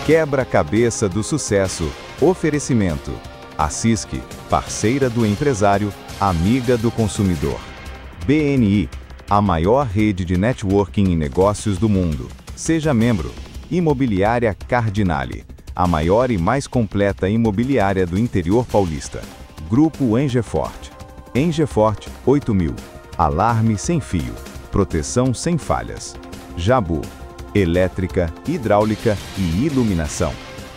Quebra-cabeça do sucesso. Oferecimento. A CISC, parceira do empresário, amiga do consumidor. BNI, a maior rede de networking em negócios do mundo. Seja membro. Imobiliária Cardinale, a maior e mais completa imobiliária do interior paulista. Grupo Engefort. Engefort 8000. Alarme sem fio. Proteção sem falhas. Jabu. Elétrica, hidráulica e iluminação.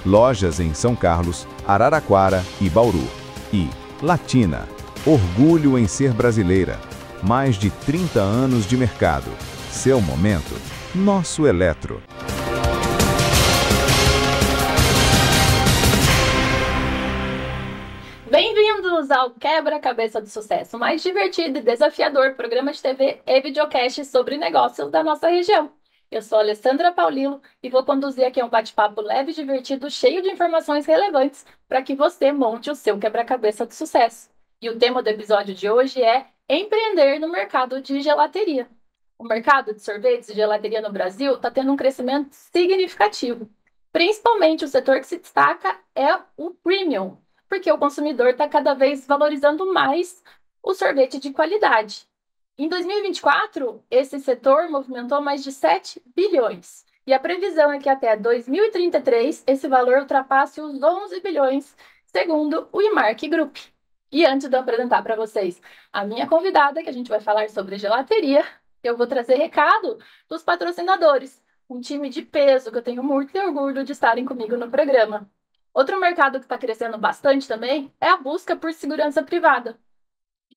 Lojas em São Carlos, Araraquara e Bauru. E Latina. Orgulho em ser brasileira. Mais de 30 anos de mercado. Seu momento. Nosso Eletro. Bem-vindos ao Quebra-Cabeça do Sucesso, o mais divertido e desafiador programa de TV e videocast sobre negócios da nossa região. Eu sou a Alessandra Paulilo e vou conduzir aqui um bate-papo leve e divertido, cheio de informações relevantes para que você monte o seu quebra-cabeça do sucesso. E o tema do episódio de hoje é empreender no mercado de gelateria. O mercado de sorvetes e gelateria no Brasil está tendo um crescimento significativo. Principalmente o setor que se destaca é o premium, porque o consumidor está cada vez valorizando mais o sorvete de qualidade. Em 2024, esse setor movimentou mais de 7 bilhões. E a previsão é que até 2033 esse valor ultrapasse os 11 bilhões, segundo o IMARC Group. E antes de eu apresentar para vocês a minha convidada, que a gente vai falar sobre gelateria, eu vou trazer recado dos patrocinadores, um time de peso que eu tenho muito orgulho de estarem comigo no programa. Outro mercado que está crescendo bastante também é a busca por segurança privada.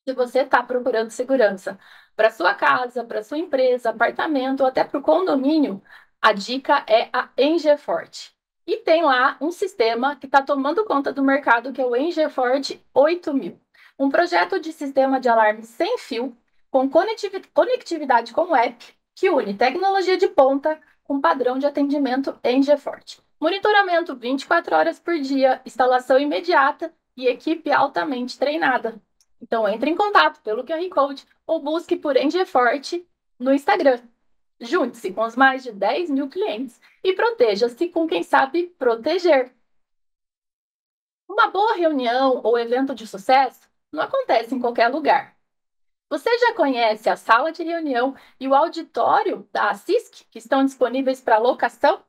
Se você está procurando segurança para sua casa, para sua empresa, apartamento ou até para o condomínio, a dica é a Engefort. E tem lá um sistema que está tomando conta do mercado, que é o Engefort 8000. Um projeto de sistema de alarme sem fio, com conectividade com app, que une tecnologia de ponta com padrão de atendimento Engefort. Monitoramento 24 horas por dia, instalação imediata e equipe altamente treinada. Então, entre em contato pelo QR Code ou busque por Engefort no Instagram. Junte-se com os mais de 10 mil clientes e proteja-se com quem sabe proteger. Uma boa reunião ou evento de sucesso não acontece em qualquer lugar. Você já conhece a sala de reunião e o auditório da CISC, que estão disponíveis para locação?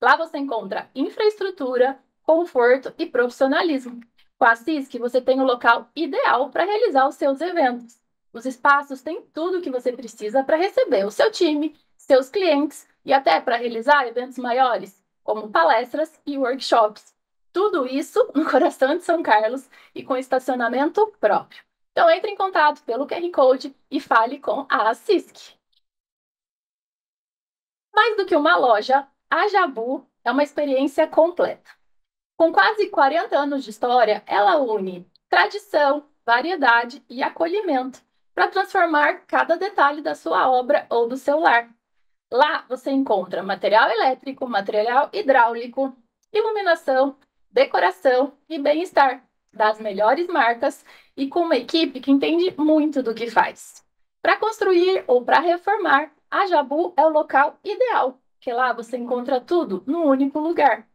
Lá você encontra infraestrutura, conforto e profissionalismo. Com a CISC, você tem o local ideal para realizar os seus eventos. Os espaços têm tudo o que você precisa para receber o seu time, seus clientes e até para realizar eventos maiores, como palestras e workshops. Tudo isso no coração de São Carlos e com estacionamento próprio. Então, entre em contato pelo QR Code e fale com a CISC. Mais do que uma loja, a Jabu é uma experiência completa. Com quase 40 anos de história, ela une tradição, variedade e acolhimento para transformar cada detalhe da sua obra ou do seu lar. Lá você encontra material elétrico, material hidráulico, iluminação, decoração e bem-estar das melhores marcas e com uma equipe que entende muito do que faz. Para construir ou para reformar, a Jabu é o local ideal, porque lá você encontra tudo num único lugar.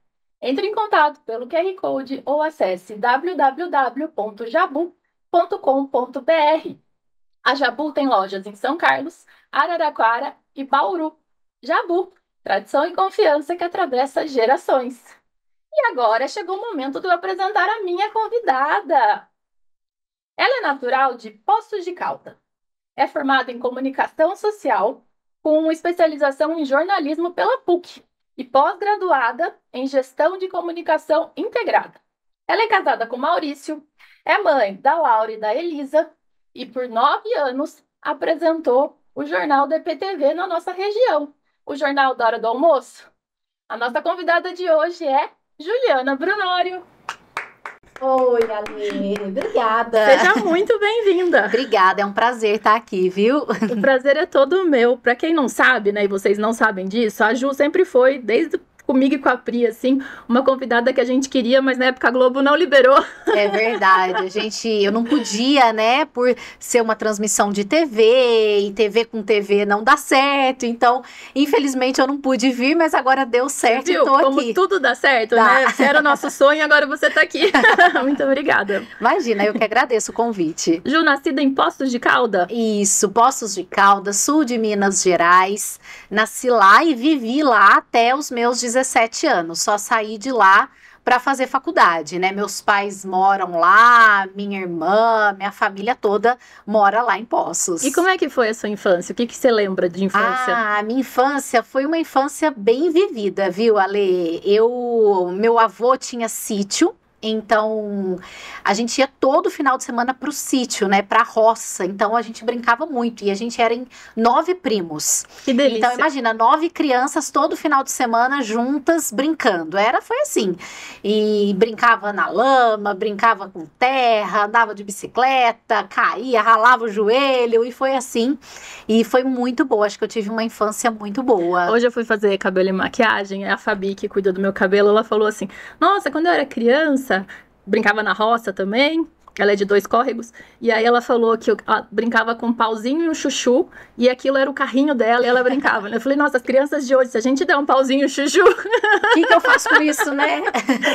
Entre em contato pelo QR Code ou acesse www.jabu.com.br. A Jabu tem lojas em São Carlos, Araraquara e Bauru. Jabu, tradição e confiança que atravessa gerações. E agora chegou o momento de eu apresentar a minha convidada. Ela é natural de Poços de Caldas. É formada em comunicação social, com especialização em jornalismo pela PUC. E pós-graduada em Gestão de Comunicação Integrada. Ela é casada com Maurício, é mãe da Laura e da Elisa e por 9 anos apresentou o Jornal da EPTV na nossa região, o Jornal da Hora do Almoço. A nossa convidada de hoje é Juliana Brunório. Oi, Ale, obrigada. Seja muito bem-vinda. Obrigada, é um prazer estar aqui, viu? O prazer é todo meu. Para quem não sabe, né, e vocês não sabem disso, a Ju sempre foi, desde comigo e com a Pri, assim, uma convidada que a gente queria, mas na época a Globo não liberou. É verdade, eu não podia, né, por ser uma transmissão de TV, e TV com TV não dá certo, então, infelizmente eu não pude vir, mas agora deu certo e Viu? tô Como aqui. tudo dá certo, Dá. né? Você era o nosso sonho e agora você tá aqui. Muito obrigada. Imagina, eu que agradeço o convite. Ju, nascida em Poços de Calda? Isso, Poços de Caldas, sul de Minas Gerais. Nasci lá e vivi lá até os meus 17 anos. Só saí de lá para fazer faculdade, né? Meus pais moram lá, minha irmã, minha família toda mora lá em Poços. E como é que foi a sua infância? O que você lembra de infância? A minha infância foi uma infância bem vivida, viu, Ale? Meu avô tinha sítio. Então, a gente ia todo final de semana pro sítio, né, pra roça. Então, a gente brincava muito. E a gente era em 9 primos. Que delícia. Então, imagina, 9 crianças todo final de semana juntas brincando. Foi assim. E brincava na lama, brincava com terra, andava de bicicleta, caía, ralava o joelho. E foi assim. E foi muito boa. Acho que eu tive uma infância muito boa. Hoje eu fui fazer cabelo e maquiagem. A Fabi, que cuida do meu cabelo, ela falou assim: nossa, quando eu era criança, brincava na roça também. Ela é de 2 córregos. E aí ela falou que eu brincava com um pauzinho e um chuchu. E aquilo era o carrinho dela e ela brincava. Eu falei, nossa, as crianças de hoje, se a gente der um pauzinho e um chuchu... O que eu faço com isso, né?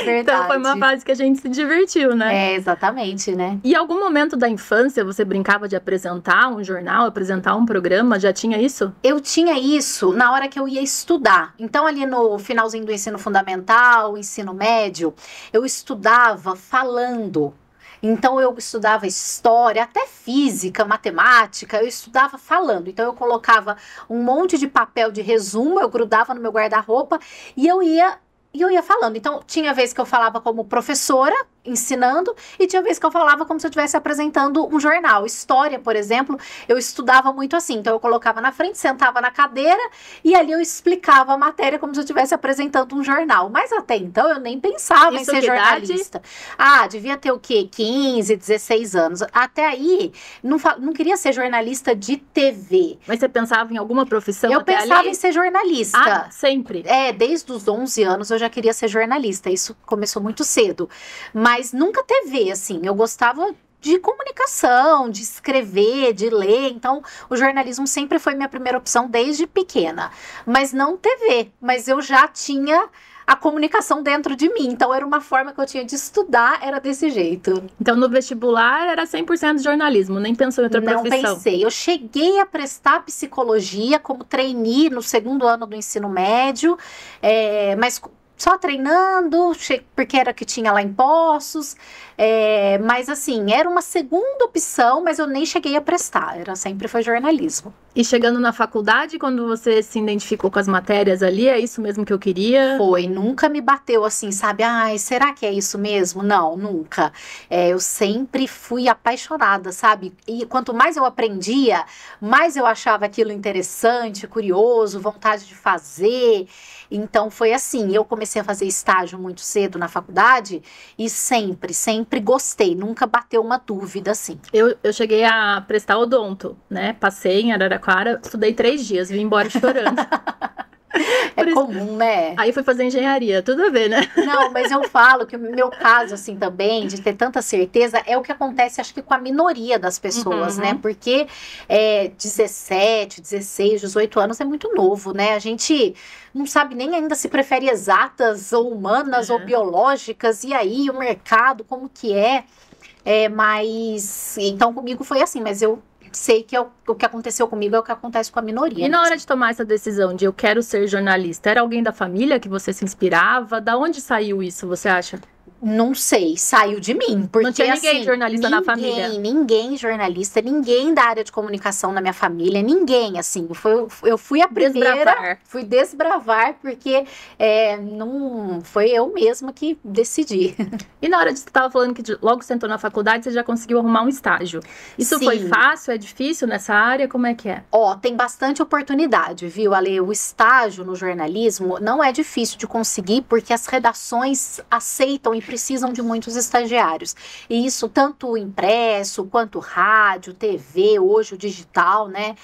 Verdade. Então foi uma fase que a gente se divertiu, né? Exatamente, né? E em algum momento da infância você brincava de apresentar um jornal, apresentar um programa? Já tinha isso? Eu tinha isso na hora que eu ia estudar. Então, ali no finalzinho do ensino fundamental, ensino médio, eu estudava falando. Então, eu estudava história, até física, matemática, eu estudava falando. Então, eu colocava um monte de papel de resumo, eu grudava no meu guarda-roupa e eu ia falando. Então, tinha vez que eu falava como professora, ensinando, e tinha vez que eu falava como se eu estivesse apresentando um jornal. História, por exemplo, eu estudava muito assim. Então, eu colocava na frente, sentava na cadeira, e ali eu explicava a matéria como se eu estivesse apresentando um jornal. Mas até então, eu nem pensava em ser jornalista. Devia ter o quê? 15, 16 anos. Até aí, não queria ser jornalista de TV. Mas você pensava em alguma profissão Eu até pensava ali? em ser jornalista. Sempre? Desde os 11 anos eu já queria ser jornalista. Isso começou muito cedo. Mas nunca TV, assim. Eu gostava de comunicação, de escrever, de ler. Então, o jornalismo sempre foi minha primeira opção desde pequena. Mas não TV. Mas eu já tinha a comunicação dentro de mim. Então, era uma forma que eu tinha de estudar, era desse jeito. Então, no vestibular era 100% jornalismo, nem pensou em outra profissão? Não pensei. Eu cheguei a prestar psicologia como trainee no 2º ano do ensino médio, mas só treinando, porque era que tinha lá em Poços, mas assim, era uma segunda opção, mas eu nem cheguei a prestar, sempre foi jornalismo. E chegando na faculdade, quando você se identificou com as matérias ali, é isso mesmo que eu queria? Foi, nunca me bateu assim, sabe? Ai, será que é isso mesmo? Não, nunca. Eu sempre fui apaixonada, sabe? E quanto mais eu aprendia, mais eu achava aquilo interessante, curioso, vontade de fazer. Então foi assim, eu comecei a fazer estágio muito cedo na faculdade e sempre gostei, nunca bateu uma dúvida assim. Eu cheguei a prestar odonto, né? Passei em Araraquara, estudei 3 dias, vim embora chorando. Comum, né? Aí fui fazer engenharia, tudo a ver, né? Não, mas eu falo que o meu caso, assim, também, de ter tanta certeza, é o que acontece, acho que com a minoria das pessoas, né? Porque 17, 16, 18 anos é muito novo, né? A gente não sabe nem ainda se prefere exatas ou humanas ou biológicas, e aí o mercado, como que é? Mas, então comigo foi assim, mas eu sei que o que aconteceu comigo é o que acontece com a minoria. E na hora de tomar essa decisão de eu quero ser jornalista, era alguém da família que você se inspirava? Da onde saiu isso, você acha? Não sei, saiu de mim. Porque, não tinha ninguém assim, jornalista na família? Ninguém jornalista, ninguém da área de comunicação na minha família, ninguém, assim. Eu fui a primeira, fui desbravar, porque não foi eu mesma que decidi. E na hora de você estava falando que logo você entrou na faculdade, você já conseguiu arrumar um estágio. Isso foi fácil? É difícil nessa área? Como é que é? Tem bastante oportunidade, viu, Ale? O estágio no jornalismo não é difícil de conseguir, porque as redações aceitam e precisam de muitos estagiários. E isso tanto o impresso, quanto rádio, TV, hoje o digital, né?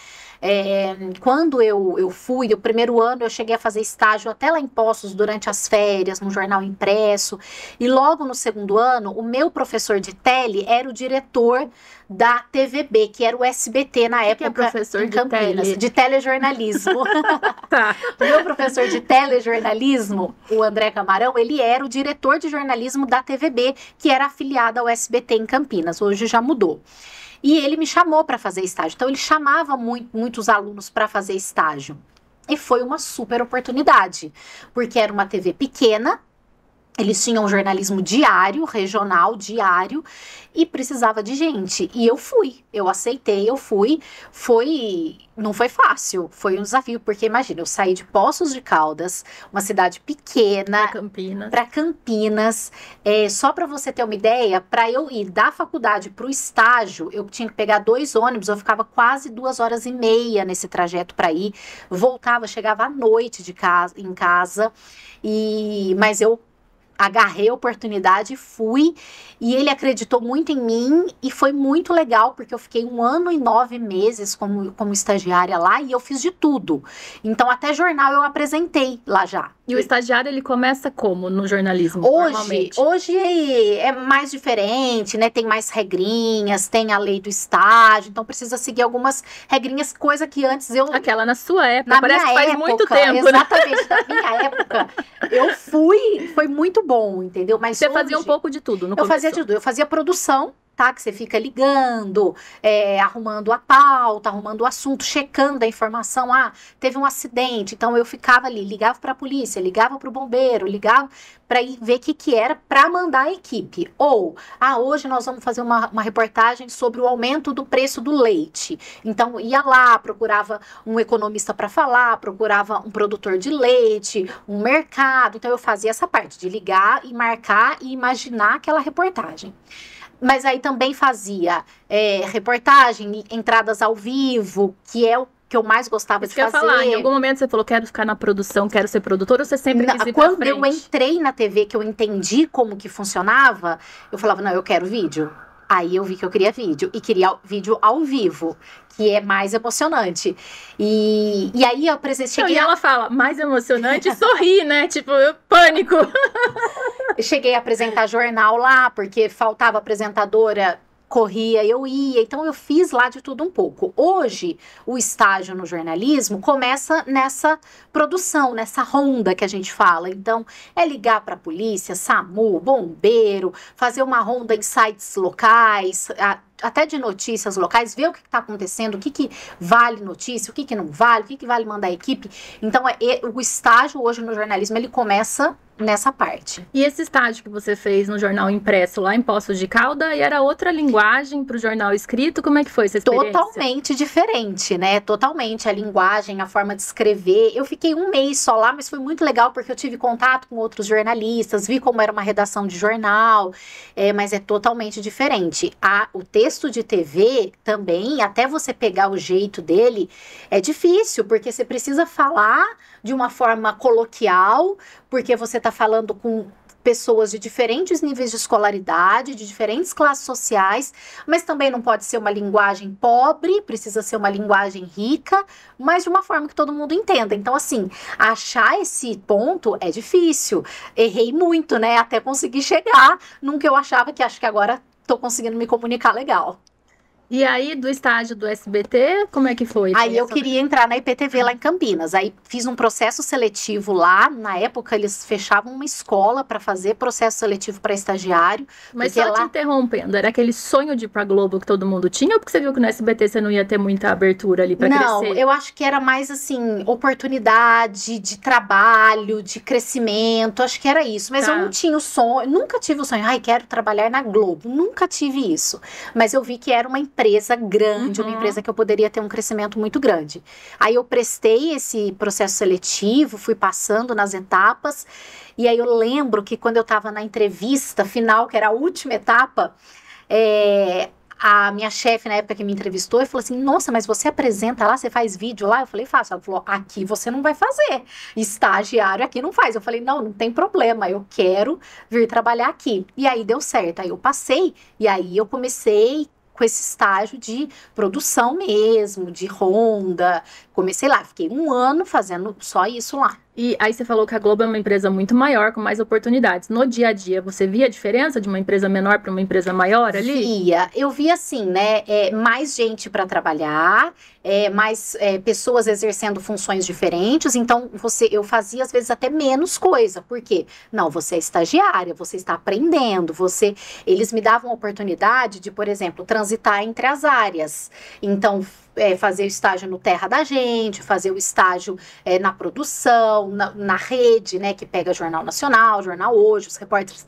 Quando eu fui, o primeiro ano eu cheguei a fazer estágio até lá em Poços durante as férias, no jornal impresso, e logo no segundo ano, o meu professor de tele era o diretor da TVB, que era o SBT na época, que é professor em Campinas, de telejornalismo. Tá. O meu professor de telejornalismo, o André Camarão, ele era o diretor de jornalismo da TVB, que era afiliada ao SBT em Campinas, hoje já mudou. E ele me chamou para fazer estágio. Então, ele chamava muitos alunos para fazer estágio. E foi uma super oportunidade, porque era uma TV pequena, eles tinham um jornalismo diário, regional, diário, e precisava de gente. E eu fui, eu aceitei, eu fui. Não foi fácil, foi um desafio, porque imagina, eu saí de Poços de Caldas, uma cidade pequena, para Campinas. Só para você ter uma ideia, para eu ir da faculdade para o estágio, eu tinha que pegar 2 ônibus, eu ficava quase 2h30 nesse trajeto para ir, voltava, chegava à noite em casa, mas eu agarrei a oportunidade, fui, e ele acreditou muito em mim, e foi muito legal, porque eu fiquei 1 ano e 9 meses como estagiária lá, e eu fiz de tudo. Então, até jornal eu apresentei lá já. E o estagiário, ele começa como no jornalismo, normalmente? Hoje é mais diferente, né? Tem mais regrinhas, tem a lei do estágio, então precisa seguir algumas regrinhas, coisa que antes eu... Aquela na sua época, parece que faz muito tempo, exatamente, na minha época, eu foi muito bom, entendeu? Mas você fazia um pouco de tudo no começo? Eu fazia de tudo, eu fazia produção, tá? Que você fica ligando, arrumando a pauta, arrumando o assunto, checando a informação. Teve um acidente, então eu ficava ali, ligava para a polícia, ligava para o bombeiro, ligava para ir ver o que era para mandar a equipe. Ou, hoje nós vamos fazer uma reportagem sobre o aumento do preço do leite. Então, ia lá, procurava um economista para falar, procurava um produtor de leite, um mercado. Então, eu fazia essa parte de ligar e marcar e imaginar aquela reportagem. Mas aí também fazia reportagem, entradas ao vivo, que é o que eu mais gostava de fazer. Isso que eu ia falar, em algum momento você falou, quero ficar na produção, quero ser produtora, ou você sempre quis ir pra frente? Quando eu entrei na TV, que eu entendi como que funcionava, eu falava, não, eu quero vídeo. Aí eu vi que eu queria vídeo, e queria vídeo ao vivo, que é mais emocionante. E aí eu cheguei... E ela fala, mais emocionante, sorri, né? Tipo, pânico. Eu cheguei a apresentar jornal lá, porque faltava apresentadora, corria, eu ia, então eu fiz lá de tudo um pouco. Hoje, o estágio no jornalismo começa nessa produção, nessa ronda que a gente fala. Então, é ligar para a polícia, SAMU, bombeiro, fazer uma ronda em sites locais, até de notícias locais, ver o que está acontecendo, o que vale notícia, o que não vale, o que vale mandar a equipe. Então, o estágio hoje no jornalismo, ele começa nessa parte. E esse estágio que você fez no jornal impresso lá em Poços de Caldas, era outra linguagem para o jornal escrito? Como é que foi essa experiência? Totalmente diferente, né? Totalmente a linguagem, a forma de escrever. Eu fiquei 1 mês só lá, mas foi muito legal porque eu tive contato com outros jornalistas, vi como era uma redação de jornal, mas é totalmente diferente. O texto de TV também, até você pegar o jeito dele, é difícil, porque você precisa falar de uma forma coloquial, porque você está falando com pessoas de diferentes níveis de escolaridade, de diferentes classes sociais, mas também não pode ser uma linguagem pobre, precisa ser uma linguagem rica, mas de uma forma que todo mundo entenda. Então, assim, achar esse ponto é difícil. Errei muito, né? Até conseguir chegar num que eu achava que acho que agora estou conseguindo me comunicar legal. E aí, do estágio do SBT, como é que foi? Aí eu queria entrar na IPTV lá em Campinas. Aí fiz um processo seletivo lá. Na época, eles fechavam uma escola para fazer processo seletivo para estagiário. Mas só te interrompendo, era aquele sonho de ir pra Globo que todo mundo tinha? Ou porque você viu que no SBT você não ia ter muita abertura ali para crescer? Não, eu acho que era mais assim, oportunidade de trabalho, de crescimento. Acho que era isso. Mas eu não tinha o sonho, nunca tive o sonho. Quero trabalhar na Globo. Nunca tive isso. Mas eu vi que era uma empresa grande, uma empresa que eu poderia ter um crescimento muito grande. Aí eu prestei esse processo seletivo, fui passando nas etapas, e aí eu lembro que quando eu estava na entrevista final, que era a última etapa, a minha chefe, na época que me entrevistou, e falou assim, nossa, mas você apresenta lá, você faz vídeo lá? Eu falei, faço. Ela falou, aqui você não vai fazer. Estagiário aqui não faz. Eu falei, não tem problema, eu quero vir trabalhar aqui. E aí deu certo. Aí eu passei, e aí eu comecei com esse estágio de produção mesmo, de Honda. Comecei lá, fiquei 1 ano fazendo só isso lá. E aí você falou que a Globo é uma empresa muito maior, com mais oportunidades. No dia a dia, você via a diferença de uma empresa menor para uma empresa maior ali? Eu via assim, né, mais gente para trabalhar, mais pessoas exercendo funções diferentes, então eu fazia às vezes até menos coisa, porque, não, você é estagiária, você está aprendendo, eles me davam a oportunidade de, por exemplo, transitar entre as áreas, então fazer o estágio no terra da gente, fazer o estágio na produção, na rede, né, que pega Jornal Nacional, Jornal Hoje, os repórteres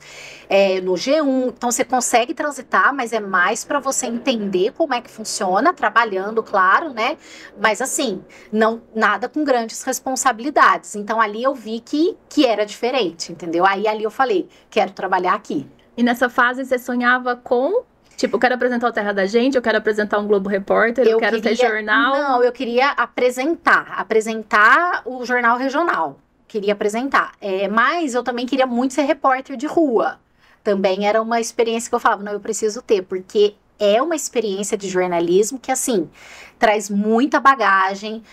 no G1. Então você consegue transitar, mas é mais para você entender como é que funciona, trabalhando, claro, né? Mas assim, nada com grandes responsabilidades. Então ali eu vi que era diferente, entendeu? Aí ali eu falei, quero trabalhar aqui. E nessa fase você sonhava com... Tipo, eu quero apresentar o Terra da Gente, eu quero apresentar um Globo Repórter, eu quero ter jornal. Não, eu queria apresentar o jornal regional. Queria apresentar. Mas eu também queria muito ser repórter de rua. Também era uma experiência que eu falava, não, eu preciso ter, porque é uma experiência de jornalismo que, assim, traz muita bagagem,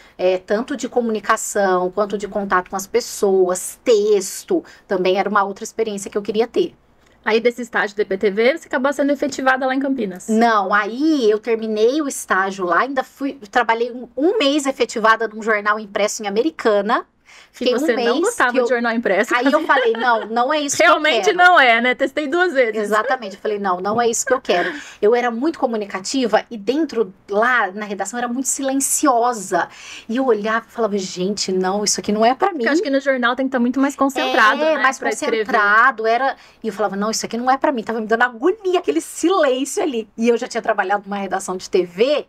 tanto de comunicação, quanto de contato com as pessoas, texto. Também era uma outra experiência que eu queria ter. Aí desse estágio do EPTV, você acabou sendo efetivada lá em Campinas? Não, aí eu terminei o estágio lá, trabalhei 1 mês efetivada num jornal impresso em Americana. Fiquei você não gostava de jornal impresso. Aí eu falei, não é isso que eu quero. Realmente não é, né? Testei 2 vezes. Exatamente, eu falei, não é isso que eu quero. Eu era muito comunicativa e dentro, lá na redação, era muito silenciosa. E eu olhava e falava, gente, não, isso aqui não é pra mim. Porque eu acho que no jornal tem que estar muito mais concentrado, né? Mais concentrado, E eu falava, não, isso aqui não é pra mim. Tava me dando agonia, aquele silêncio ali. E eu já tinha trabalhado numa redação de TV.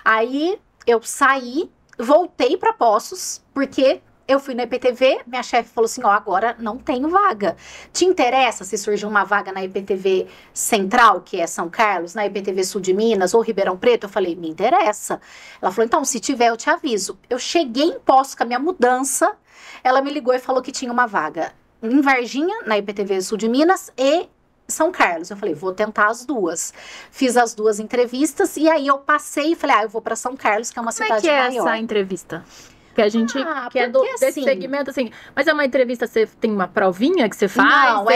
Aí eu saí, voltei pra Poços, porque... Eu fui na EPTV, minha chefe falou assim, agora não tenho vaga. Te interessa se surgir uma vaga na EPTV Central, que é São Carlos, na EPTV Sul de Minas ou Ribeirão Preto? Eu falei, me interessa. Ela falou, então, se tiver, eu te aviso. Eu cheguei em Poços com a minha mudança, ela me ligou e falou que tinha uma vaga em Varginha, na EPTV Sul de Minas, e São Carlos. Eu falei, vou tentar as 2. Fiz as 2 entrevistas, e aí eu passei e falei, eu vou para São Carlos, que é uma cidade maior. Como é que é essa entrevista? Que a gente que é desse segmento, assim. Mas é uma entrevista, você tem uma provinha que você faz? Não,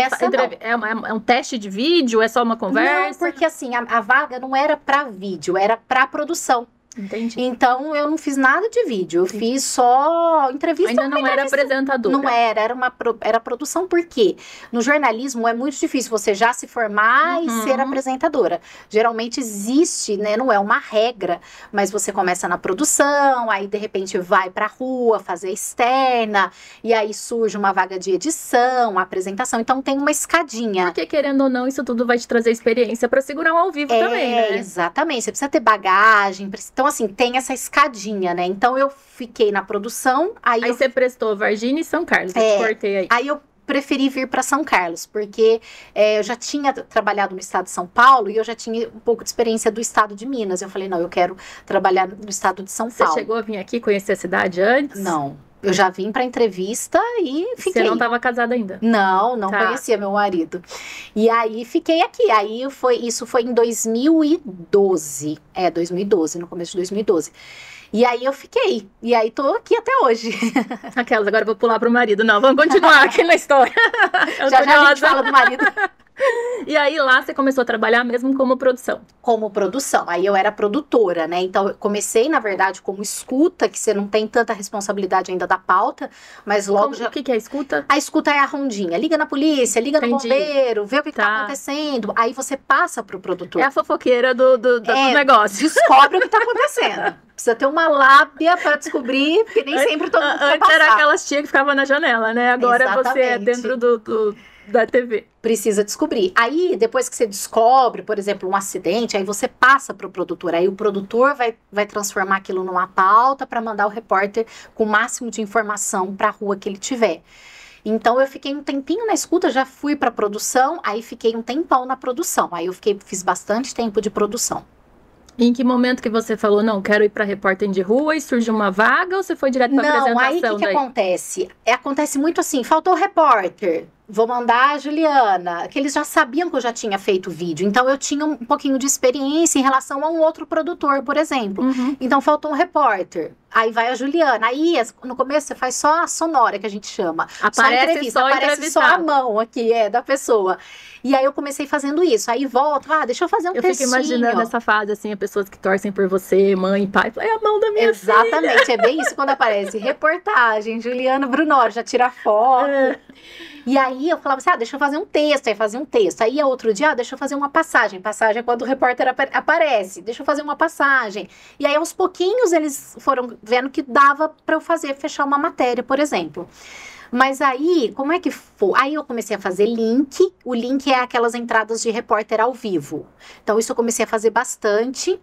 não. É um teste de vídeo? É só uma conversa? Não, porque assim, a vaga não era para vídeo, era para produção. Entendi. Então, eu não fiz nada de vídeo, eu fiz só entrevista. Ainda não era apresentadora. Não era produção, porque no jornalismo é muito difícil você já se formar e ser apresentadora. Geralmente existe, né, não é uma regra, mas você começa na produção, aí de repente vai pra rua fazer externa, e aí surge uma vaga de edição, apresentação, então tem uma escadinha. Porque querendo ou não, isso tudo vai te trazer experiência pra segurar um ao vivo também, né? Exatamente, você precisa ter bagagem, então, assim, tem essa escadinha, né? Então, eu fiquei na produção. Aí você prestou Varginha e São Carlos, eu te cortei aí. Aí eu preferi vir para São Carlos, porque eu já tinha trabalhado no estado de São Paulo e eu já tinha um pouco de experiência do estado de Minas. Eu falei, não, eu quero trabalhar no estado de São Paulo. Você chegou a vir aqui conhecer a cidade antes? Não. Eu já vim para entrevista e fiquei. Você não estava casada ainda? Não conhecia meu marido. E aí fiquei aqui. Aí isso foi em 2012. 2012, no começo de 2012. E aí eu fiquei. E aí tô aqui até hoje. Aquelas, agora eu vou pular pro marido. Não, vamos continuar aqui na história. Já a gente fala do marido. E aí lá você começou a trabalhar mesmo como produção? Como produção. Aí eu era produtora, né? Então eu comecei, na verdade, como escuta, que você não tem tanta responsabilidade ainda da pauta, mas logo O que é a escuta? A escuta é a rondinha. Liga na polícia, liga no bombeiro, vê o que tá acontecendo. Aí você passa pro produtor. É a fofoqueira do negócio. Descobre o que tá acontecendo. Precisa ter uma lábia para descobrir, porque nem sempre todo mundo vai passar. Antes era aquelas tia que ficava na janela, né? Agora Exatamente. Você é dentro da TV. Precisa descobrir. Aí, depois que você descobre, por exemplo, um acidente, aí você passa para o produtor. Aí o produtor vai transformar aquilo numa pauta para mandar o repórter com o máximo de informação para a rua que ele tiver. Então, eu fiquei um tempinho na escuta, já fui para produção, aí fiquei um tempão na produção. Aí eu fiz bastante tempo de produção. E em que momento que você falou, não, quero ir para repórter de rua e surgiu uma vaga ou você foi direto para apresentação? Não, aí o que acontece? Acontece muito assim, faltou repórter. Vou mandar a Juliana, que eles já sabiam que eu já tinha feito vídeo. Então, eu tinha um pouquinho de experiência em relação a um outro produtor, por exemplo. Então, faltou um repórter. Aí vai a Juliana. Aí, no começo, você faz só a sonora, que a gente chama. Aparece aparece só a mão aqui, da pessoa. E aí, eu comecei fazendo isso. Aí, volto, deixa eu fazer um textinho. Eu fico imaginando essa fase, assim, as pessoas que torcem por você, mãe, pai. É a mão da minha filha. Exatamente, é bem isso quando aparece. Reportagem, Juliana Brunoro, já tira foto. E aí eu falava assim, deixa eu fazer um texto, aí fazia um texto. Aí outro dia, deixa eu fazer uma passagem. Passagem é quando o repórter aparece, deixa eu fazer uma passagem. E aí aos pouquinhos eles foram vendo que dava para eu fechar uma matéria, por exemplo. Mas aí, como é que foi? Aí eu comecei a fazer link. O link é aquelas entradas de repórter ao vivo. Então isso eu comecei a fazer bastante.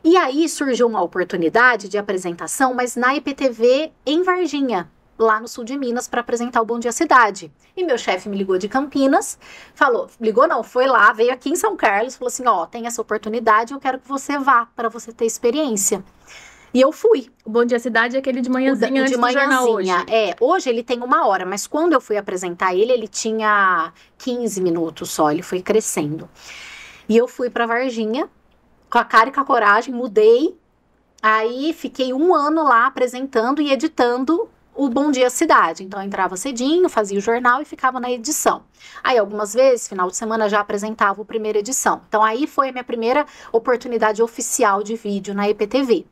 E aí surgiu uma oportunidade de apresentação, mas na IPTV em Varginha, lá no sul de Minas, para apresentar o Bom Dia Cidade. E meu chefe me ligou de Campinas, foi lá, veio aqui em São Carlos, falou assim, tem essa oportunidade, eu quero que você vá, para você ter experiência. E eu fui. O Bom Dia Cidade é aquele de manhãzinha antes do jornal hoje. Hoje ele tem 1 hora, mas quando eu fui apresentar ele tinha 15 minutos só, ele foi crescendo. E eu fui para Varginha, com a cara e com a coragem, mudei, aí fiquei 1 ano lá apresentando e editando o Bom Dia Cidade. Então, eu entrava cedinho, fazia o jornal e ficava na edição. Aí, algumas vezes, final de semana, já apresentava a primeira edição. Então, aí foi a minha primeira oportunidade oficial de vídeo na IPTV.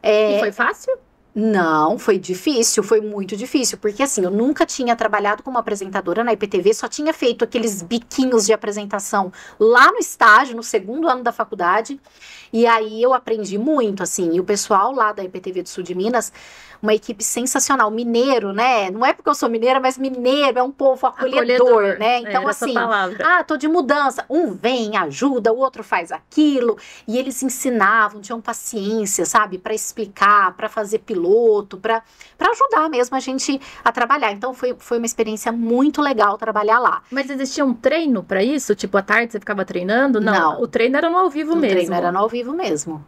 E foi fácil? Não, foi difícil, foi muito difícil, porque assim, eu nunca tinha trabalhado como apresentadora na IPTV, só tinha feito aqueles biquinhos de apresentação lá no estágio, no 2º ano da faculdade, e aí eu aprendi muito, assim, e o pessoal lá da IPTV do Sul de Minas, uma equipe sensacional, mineiro, né, não é porque eu sou mineira, mas mineiro é um povo acolhedor, né, então assim, tô de mudança, um vem, ajuda, o outro faz aquilo, e eles ensinavam, tinham paciência, sabe, para explicar, para fazer piloto, para ajudar mesmo a gente a trabalhar. Então, foi uma experiência muito legal trabalhar lá. Mas existia um treino para isso? Tipo, à tarde você ficava treinando? Não. O treino era no ao vivo mesmo. O treino era no ao vivo mesmo.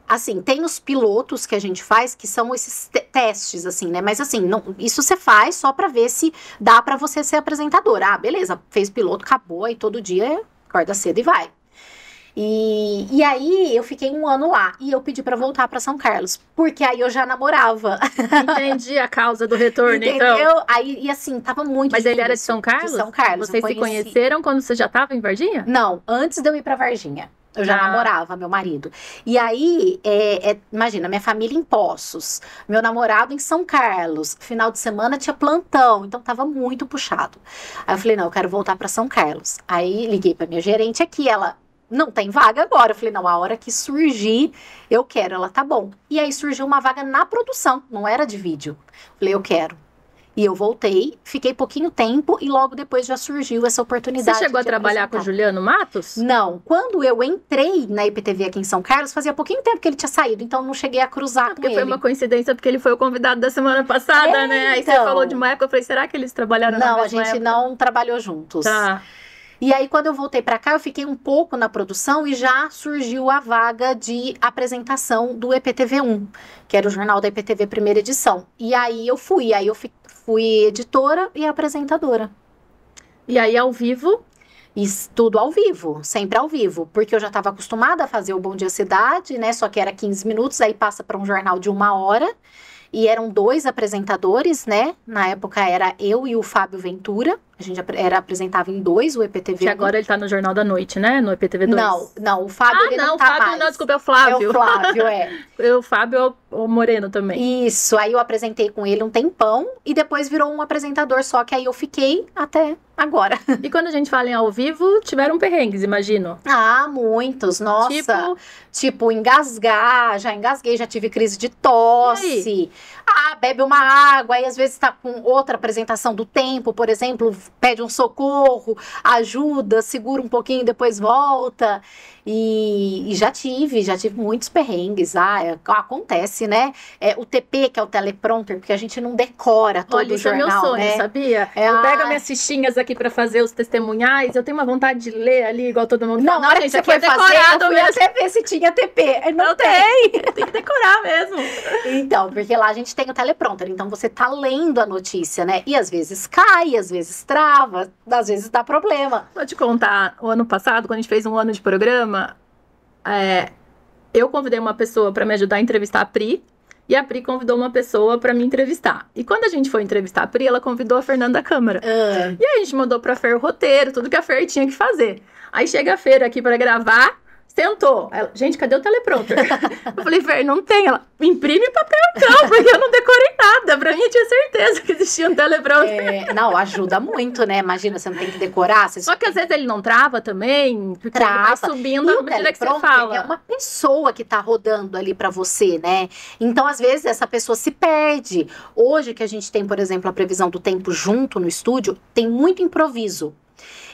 Assim, tem os pilotos que a gente faz, que são esses testes, assim, né? Mas assim, isso você faz só para ver se dá para você ser apresentadora. Beleza, fez piloto, acabou, aí todo dia acorda cedo e vai. E aí eu fiquei 1 ano lá e eu pedi pra voltar pra São Carlos, porque aí eu já namorava. Entendi a causa do retorno. Entendeu? Então. Aí, e assim, tava muito Mas difícil. Ele era de São Carlos? De São Carlos. Vocês se conheceram quando você já tava em Varginha? Não, antes de eu ir pra Varginha. Eu já namorava, meu marido. E aí, imagina, minha família em Poços, meu namorado em São Carlos, final de semana tinha plantão, então tava muito puxado. Aí eu falei, não, eu quero voltar pra São Carlos. Aí liguei pra minha gerente aqui, ela... Não tem vaga agora. Eu falei, não, a hora que surgir, eu quero. Ela, tá bom. E aí surgiu uma vaga na produção, não era de vídeo. Falei, eu quero. E eu voltei, fiquei pouquinho tempo e logo depois já surgiu essa oportunidade. Você chegou a trabalhar com o Juliano Matos? Não. Quando eu entrei na IPTV aqui em São Carlos, fazia pouquinho tempo que ele tinha saído, então não cheguei a cruzar com ele. Porque foi uma coincidência, porque ele foi o convidado da semana passada, né? Aí você falou de uma época, eu falei, será que eles trabalharam na mesma época? Não, a gente não trabalhou juntos. Tá. E aí, quando eu voltei pra cá, eu fiquei um pouco na produção e já surgiu a vaga de apresentação do EPTV1, que era o jornal da IPTV primeira edição. E aí eu fui editora e apresentadora. E aí, ao vivo? Tudo ao vivo, sempre ao vivo, porque eu já estava acostumada a fazer o Bom Dia Cidade, né? Só que era 15 minutos, aí passa para um jornal de 1 hora. E eram 2 apresentadores, né? Na época era eu e o Fábio Ventura. A gente apresentava em 2 o EPTV. Que agora ele tá no Jornal da Noite, né? No EPTV 2. Não, o Fábio ele não tá Fábio, mais. Não, desculpa, é o Flávio. É o Flávio, O Fábio é o Moreno também. Isso, aí eu apresentei com ele um tempão e depois virou um apresentador só, que aí eu fiquei até agora. E quando a gente fala em ao vivo, tiveram perrengues, imagino. Muitos, nossa. Tipo, engasgar, já engasguei, já tive crise de tosse. Bebe uma água, aí às vezes tá com outra apresentação do tempo, por exemplo, pede um socorro, ajuda, segura um pouquinho e depois volta. E já tive muitos perrengues. Acontece, né? O TP, que é o teleprompter, porque a gente não decora todo Olha, o isso é meu jornal, sonho, né? sabia? Eu pego minhas fichinhas aqui pra fazer os testemunhais, eu tenho uma vontade de ler ali, igual todo mundo. Não, na hora que você foi fazer, eu fui até ver se tinha TP. Não tem. Tem que decorar mesmo. Então, porque lá a gente tem o teleprompter, então você tá lendo a notícia, né? E às vezes cai, às vezes trava, às vezes dá problema. Vou te contar, o ano passado, quando a gente fez um ano de programa, eu convidei uma pessoa para me ajudar a entrevistar a Pri, e a Pri convidou uma pessoa para me entrevistar. E quando a gente foi entrevistar a Pri, ela convidou a Fernanda Câmara. E aí a gente mandou pra Fer o roteiro, tudo que a Fer tinha que fazer. Aí chega a Fer aqui para gravar, sentou. Ela, gente, cadê o teleprompter? Eu falei, Fer, não tem. Ela, imprime papel então, porque eu não decorei nada. Pra mim, eu tinha certeza que existia um teleprompter. Não, ajuda muito, né? Imagina, você não tem que decorar. Só que às vezes ele não trava também, porque ele vai subindo à medida que você fala. É uma pessoa que tá rodando ali pra você, né? Então, às vezes, essa pessoa se perde. Hoje que a gente tem, por exemplo, a previsão do tempo junto no estúdio, tem muito improviso.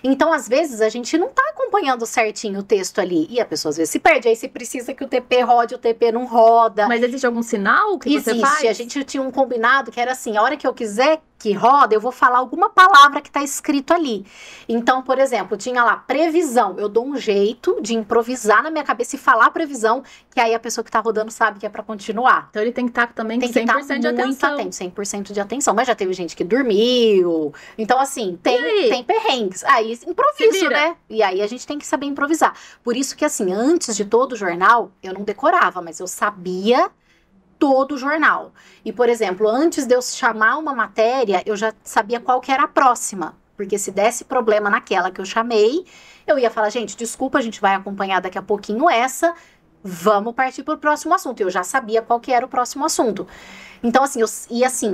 Então, às vezes, a gente não tá acompanhando certinho o texto ali. E a pessoa, às vezes, se perde. Aí, se precisa que o TP rode, o TP não roda. Mas existe algum sinal que você faz? Existe. A gente tinha um combinado que era assim, a hora que eu quiser que roda, eu vou falar alguma palavra que tá escrito ali. Então, por exemplo, tinha lá previsão. Eu dou um jeito de improvisar na minha cabeça e falar previsão, que aí a pessoa que tá rodando sabe que é pra continuar. Então, ele tem que estar também com 100% de atenção. Muito atento, 100% de atenção. Mas já teve gente que dormiu. Então, assim, tem perrengues. Aí, improviso, né? E aí, a gente tem que saber improvisar. Por isso que, assim, antes de todo o jornal, eu não decorava, mas eu sabia todo o jornal. E, por exemplo, antes de eu chamar uma matéria, eu já sabia qual que era a próxima. Porque se desse problema naquela que eu chamei, eu ia falar, gente, desculpa, a gente vai acompanhar daqui a pouquinho essa, vamos partir para o próximo assunto. Eu já sabia qual que era o próximo assunto. Então, assim,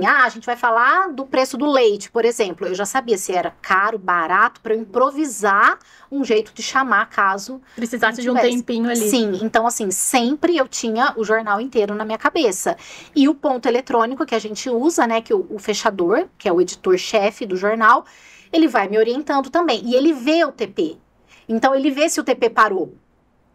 a gente vai falar do preço do leite, por exemplo. Eu já sabia se era caro, barato, para eu improvisar um jeito de chamar, caso precisasse de um tempinho ali. Sim, então, assim, sempre eu tinha o jornal inteiro na minha cabeça. E o ponto eletrônico que a gente usa, né, que o fechador, que é o editor-chefe do jornal, ele vai me orientando também. E ele vê o TP. Então, ele vê se o TP parou.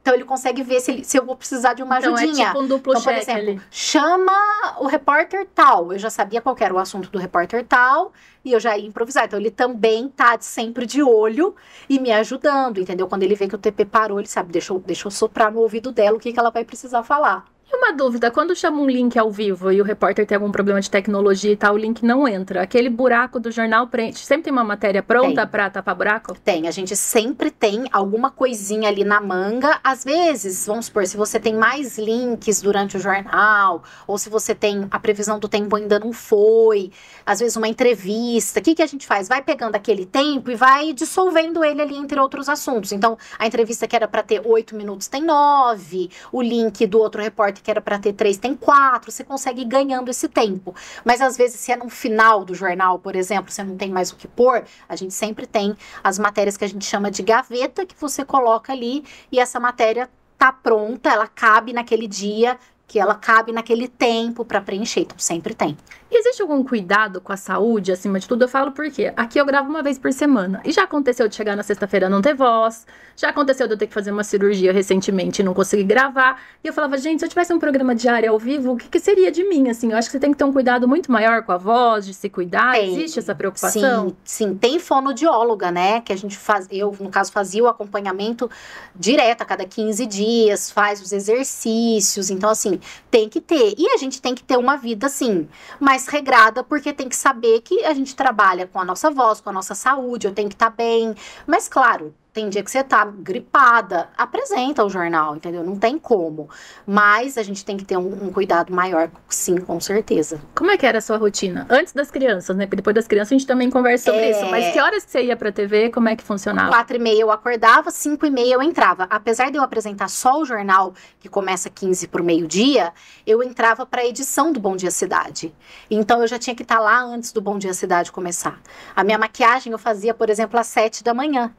Então, ele consegue ver se eu vou precisar de uma ajudinha. Então, é tipo um duplo então, por check exemplo, ali. chama o repórter tal. Eu já sabia qual era o assunto do repórter tal e eu já ia improvisar. Então, ele também tá sempre de olho e me ajudando, entendeu? Quando ele vê que o TP parou, ele sabe, deixa eu soprar no ouvido dela o que ela vai precisar falar. E uma dúvida, quando chama um link ao vivo e o repórter tem algum problema de tecnologia e tal, o link não entra, aquele buraco do jornal preenche, sempre tem uma matéria pronta para tapar buraco? Tem, a gente sempre tem alguma coisinha ali na manga. Às vezes, vamos supor, se você tem mais links durante o jornal, ou se você tem a previsão do tempo ainda não foi, às vezes uma entrevista, o que a gente faz? Vai pegando aquele tempo e vai dissolvendo ele ali entre outros assuntos. Então, a entrevista que era para ter 8 minutos tem 9, o link do outro repórter que era para ter 3, tem 4, você consegue ir ganhando esse tempo. Mas às vezes, se é no final do jornal, por exemplo, você não tem mais o que pôr, a gente sempre tem as matérias que a gente chama de gaveta, que você coloca ali, e essa matéria tá pronta, ela cabe naquele dia, que ela cabe naquele tempo para preencher, então sempre tem. E existe algum cuidado com a saúde, acima de tudo? Eu falo porque aqui eu gravo uma vez por semana. E já aconteceu de chegar na sexta-feira não ter voz. Já aconteceu de eu ter que fazer uma cirurgia recentemente e não conseguir gravar. E eu falava, gente, se eu tivesse um programa diário ao vivo, o que seria de mim? Assim, eu acho que você tem que ter um cuidado muito maior com a voz, de se cuidar. Tem. Existe essa preocupação? Sim, tem fonoaudióloga, né? Que a gente faz, eu, no caso, fazia o acompanhamento direto a cada 15 dias, faz os exercícios. Então, assim, tem que ter. E a gente tem que ter uma vida, assim, mais regrada, porque tem que saber que a gente trabalha com a nossa voz, com a nossa saúde, eu tenho que estar bem. Mas, claro, tem dia que você tá gripada, apresenta o jornal, entendeu? Não tem como. Mas a gente tem que ter um cuidado maior, sim, com certeza. Como é que era a sua rotina? Antes das crianças, né? Porque depois das crianças a gente também conversa sobre isso. Mas que horas que você ia pra TV? Como é que funcionava? 4h30 eu acordava, 5h30 eu entrava. Apesar de eu apresentar só o jornal, que começa 15 pro meio-dia, eu entrava pra edição do Bom Dia Cidade. Então eu já tinha que estar lá antes do Bom Dia Cidade começar. A minha maquiagem eu fazia, por exemplo, às 7 da manhã.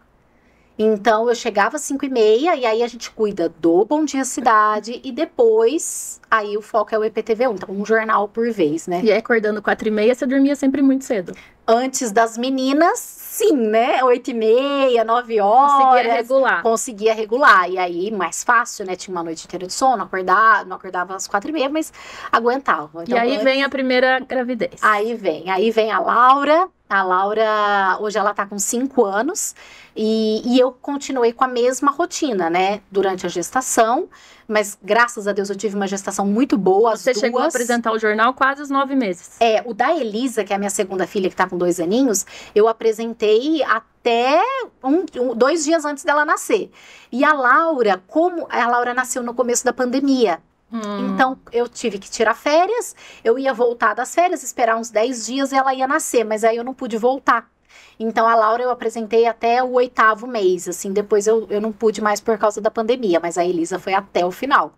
Então, eu chegava às 5h30 e aí a gente cuida do Bom Dia Cidade e depois aí o foco é o IPTV1, então um jornal por vez, né? E aí, acordando 4h30, você dormia sempre muito cedo. Antes das meninas, sim, né? 8h30, 9h. Conseguia regular. Conseguia regular. E aí, mais fácil, né? Tinha uma noite inteira de sono, não acordava às 4h30, mas aguentava. Então, e aí vem a primeira gravidez. Aí vem a Laura. A Laura, hoje ela tá com 5 anos. E eu continuei com a mesma rotina, né? Durante a gestação. Mas, graças a Deus, eu tive uma gestação muito boa. Você chegou a apresentar o jornal quase os 9 meses. O da Elisa, que é a minha segunda filha, que tá com 2 aninhos, eu apresentei até 2 dias antes dela nascer. E a Laura, como a Laura nasceu no começo da pandemia, então eu tive que tirar férias, eu ia voltar das férias, esperar uns 10 dias e ela ia nascer, mas aí eu não pude voltar. Então, a Laura eu apresentei até o 8º mês, assim, depois eu não pude mais por causa da pandemia, mas a Elisa foi até o final.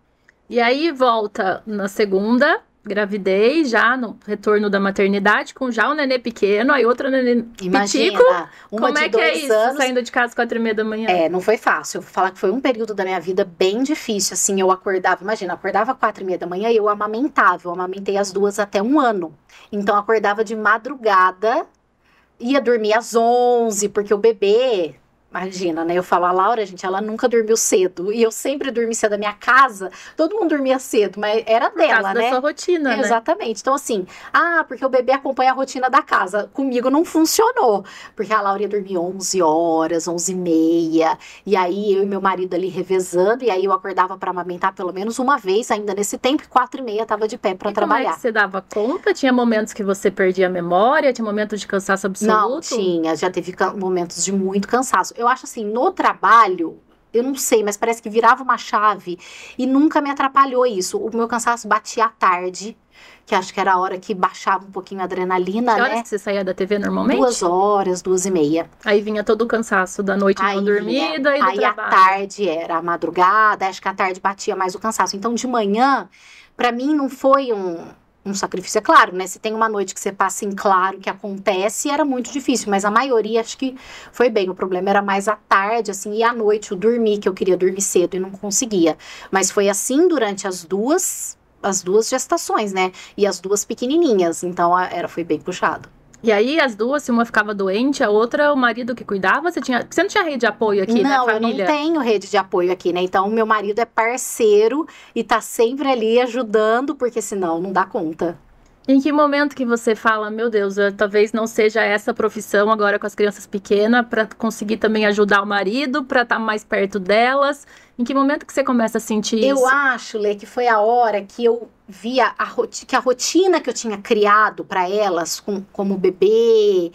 E aí, volta na segunda gravidez, já no retorno da maternidade, com já um nenê pequeno, aí outra nenê Imagina, pitico. uma Como de é que é 2 isso, anos. saindo de casa às 4h30 da manhã? Não foi fácil. Eu vou falar que foi um período da minha vida bem difícil, assim, eu acordava, imagina, acordava às 4h30 da manhã e eu amamentei as 2 até 1 ano. Então, acordava de madrugada, ia dormir às 11, porque o bebê, imagina, né? Eu falo, a Laura, gente, ela nunca dormiu cedo. E eu sempre dormi cedo. A minha casa, todo mundo dormia cedo, mas era dela, Por causa né? da sua rotina, né? Exatamente. Então, assim, porque o bebê acompanha a rotina da casa. Comigo não funcionou. Porque a Laura ia dormir 11h, 11h30. E aí, eu e meu marido ali revezando. E aí, eu acordava para amamentar pelo menos uma vez, ainda nesse tempo, 4h30 tava de pé para trabalhar. Como é que você dava conta? Tinha momentos que você perdia a memória? Tinha momentos de cansaço absoluto? Não, tinha. Já teve momentos de muito cansaço. Eu acho assim, no trabalho, eu não sei, mas parece que virava uma chave e nunca me atrapalhou isso. O meu cansaço batia à tarde, que acho que era a hora que baixava um pouquinho a adrenalina, Que horas né? que você saía da TV normalmente? 2h, 2h30. Aí vinha todo o cansaço da noite não dormida e do aí trabalho. À tarde era a madrugada, acho que à tarde batia mais o cansaço. Então, de manhã, pra mim não foi um sacrifício, é claro, né? Se tem uma noite que você passa em claro que acontece, era muito difícil, mas a maioria acho que foi bem. O problema era mais à tarde, assim, e à noite eu dormi, que eu queria dormir cedo e não conseguia. Mas foi assim durante as duas gestações, né? E as 2 pequenininhas, então foi bem puxado. E aí, as duas, se uma ficava doente, a outra, o marido que cuidava, você não tinha rede de apoio aqui, né, família? Não, eu não tenho rede de apoio aqui, né? Então, meu marido é parceiro e tá sempre ali ajudando, porque senão não dá conta. Em que momento que você fala, meu Deus, talvez não seja essa profissão agora com as crianças pequenas, para conseguir também ajudar o marido, para estar mais perto delas? Em que momento que você começa a sentir isso? Eu acho, Lê, que foi a hora que eu via que a rotina que eu tinha criado para elas, como bebê,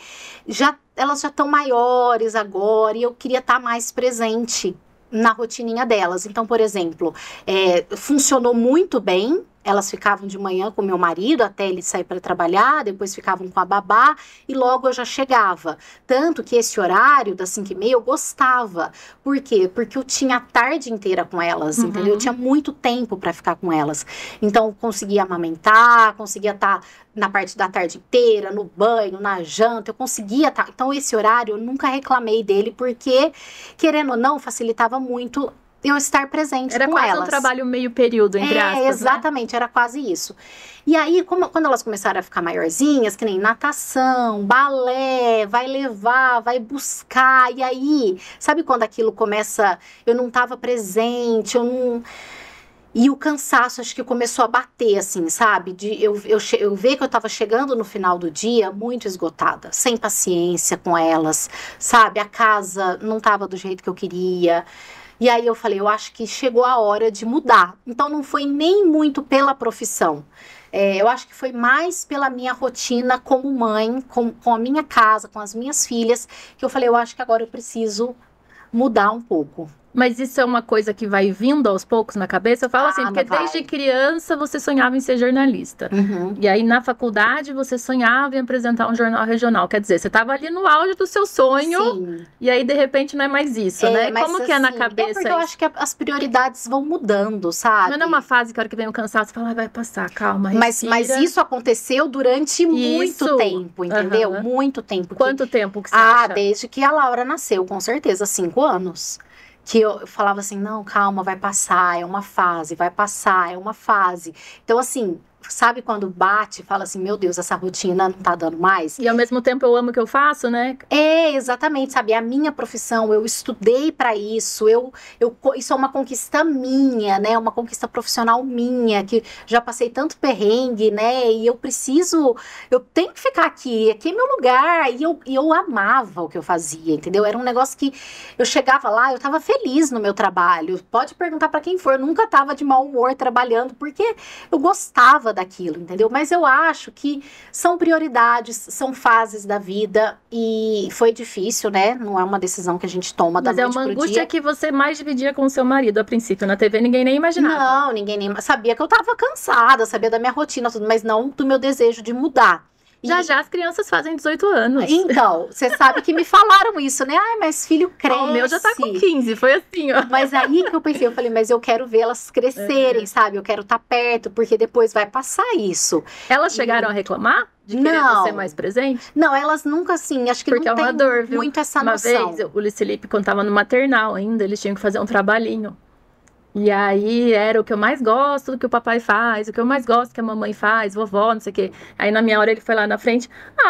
elas já estão maiores agora, e eu queria estar mais presente na rotininha delas. Então, por exemplo, funcionou muito bem. Elas ficavam de manhã com meu marido até ele sair para trabalhar, depois ficavam com a babá e logo eu já chegava. Tanto que esse horário das 5h30 eu gostava. Por quê? Porque eu tinha a tarde inteira com elas, entendeu? Eu tinha muito tempo para ficar com elas. Então, eu conseguia amamentar, conseguia estar na parte da tarde inteira, no banho, na janta, eu conseguia estar. Então, esse horário eu nunca reclamei dele, porque, querendo ou não, facilitava muito eu estar presente com elas. Era quase um trabalho meio período, entre aspas, exatamente, né? Era quase isso. E aí, quando elas começaram a ficar maiorzinhas, que nem natação, balé, vai levar, vai buscar, e aí, sabe quando aquilo começa, eu não estava presente, E o cansaço, acho que começou a bater, assim, sabe? Eu ver que eu tava chegando no final do dia muito esgotada, sem paciência com elas, sabe? A casa não tava do jeito que eu queria. E aí eu falei, eu acho que chegou a hora de mudar. Então não foi nem muito pela profissão. Eu acho que foi mais pela minha rotina como mãe, com a minha casa, com as minhas filhas, que eu falei, eu acho que agora eu preciso mudar um pouco. Mas isso é uma coisa que vai vindo aos poucos na cabeça? Eu falo assim, porque desde criança você sonhava em ser jornalista. E aí na faculdade você sonhava em apresentar um jornal regional. Quer dizer, você estava ali no auge do seu sonho. Sim. E aí de repente não é mais isso, né? Mas, como que é na cabeça porque eu acho que as prioridades vão mudando, sabe? Mas não é uma fase que a hora que vem o cansaço, você fala, vai passar, calma, respira. Mas isso aconteceu durante muito tempo, entendeu? Muito tempo. Quanto tempo que você acha? Desde que a Laura nasceu, com certeza, 5 anos. que eu falava assim, não, calma, vai passar, é uma fase, vai passar, é uma fase. Então, assim, sabe quando bate e fala assim, meu Deus, essa rotina não tá dando mais? E ao mesmo tempo eu amo o que eu faço, né? É, exatamente, sabe? É a minha profissão, eu estudei para isso, isso é uma conquista minha, né? Uma conquista profissional minha, que já passei tanto perrengue, né? E eu tenho que ficar aqui é meu lugar. E eu amava o que eu fazia, entendeu? Era um negócio que eu chegava lá, eu tava feliz no meu trabalho. Pode perguntar para quem for, eu nunca tava de mau humor trabalhando, porque eu gostava daquilo, entendeu? Mas eu acho que são prioridades, são fases da vida e foi difícil, né? Não é uma decisão que a gente toma da noite pro dia. Mas é uma angústia que você mais dividia com o seu marido a princípio. Na TV ninguém nem imaginava. Não, ninguém nem sabia que eu tava cansada, sabia da minha rotina, tudo, mas não do meu desejo de mudar. Já as crianças fazem 18 anos. Então, você sabe que me falaram isso, né? Ai, mas filho cresce. O meu já tá com 15, foi assim, ó. Mas aí que eu pensei, eu falei, mas eu quero ver elas crescerem, sabe? Eu quero estar perto, porque depois vai passar isso. Elas chegaram a reclamar? De querer você mais presente? Não, elas nunca, assim, acho que porque não tem dor, viu? muito essa noção. Uma vez, o Luiz Felipe, quando tava no maternal ainda, eles tinham que fazer um trabalhinho. E aí era o que eu mais gosto do que o papai faz, o que eu mais gosto que a mamãe faz, vovó, não sei o quê. Aí na minha hora ele foi lá na frente,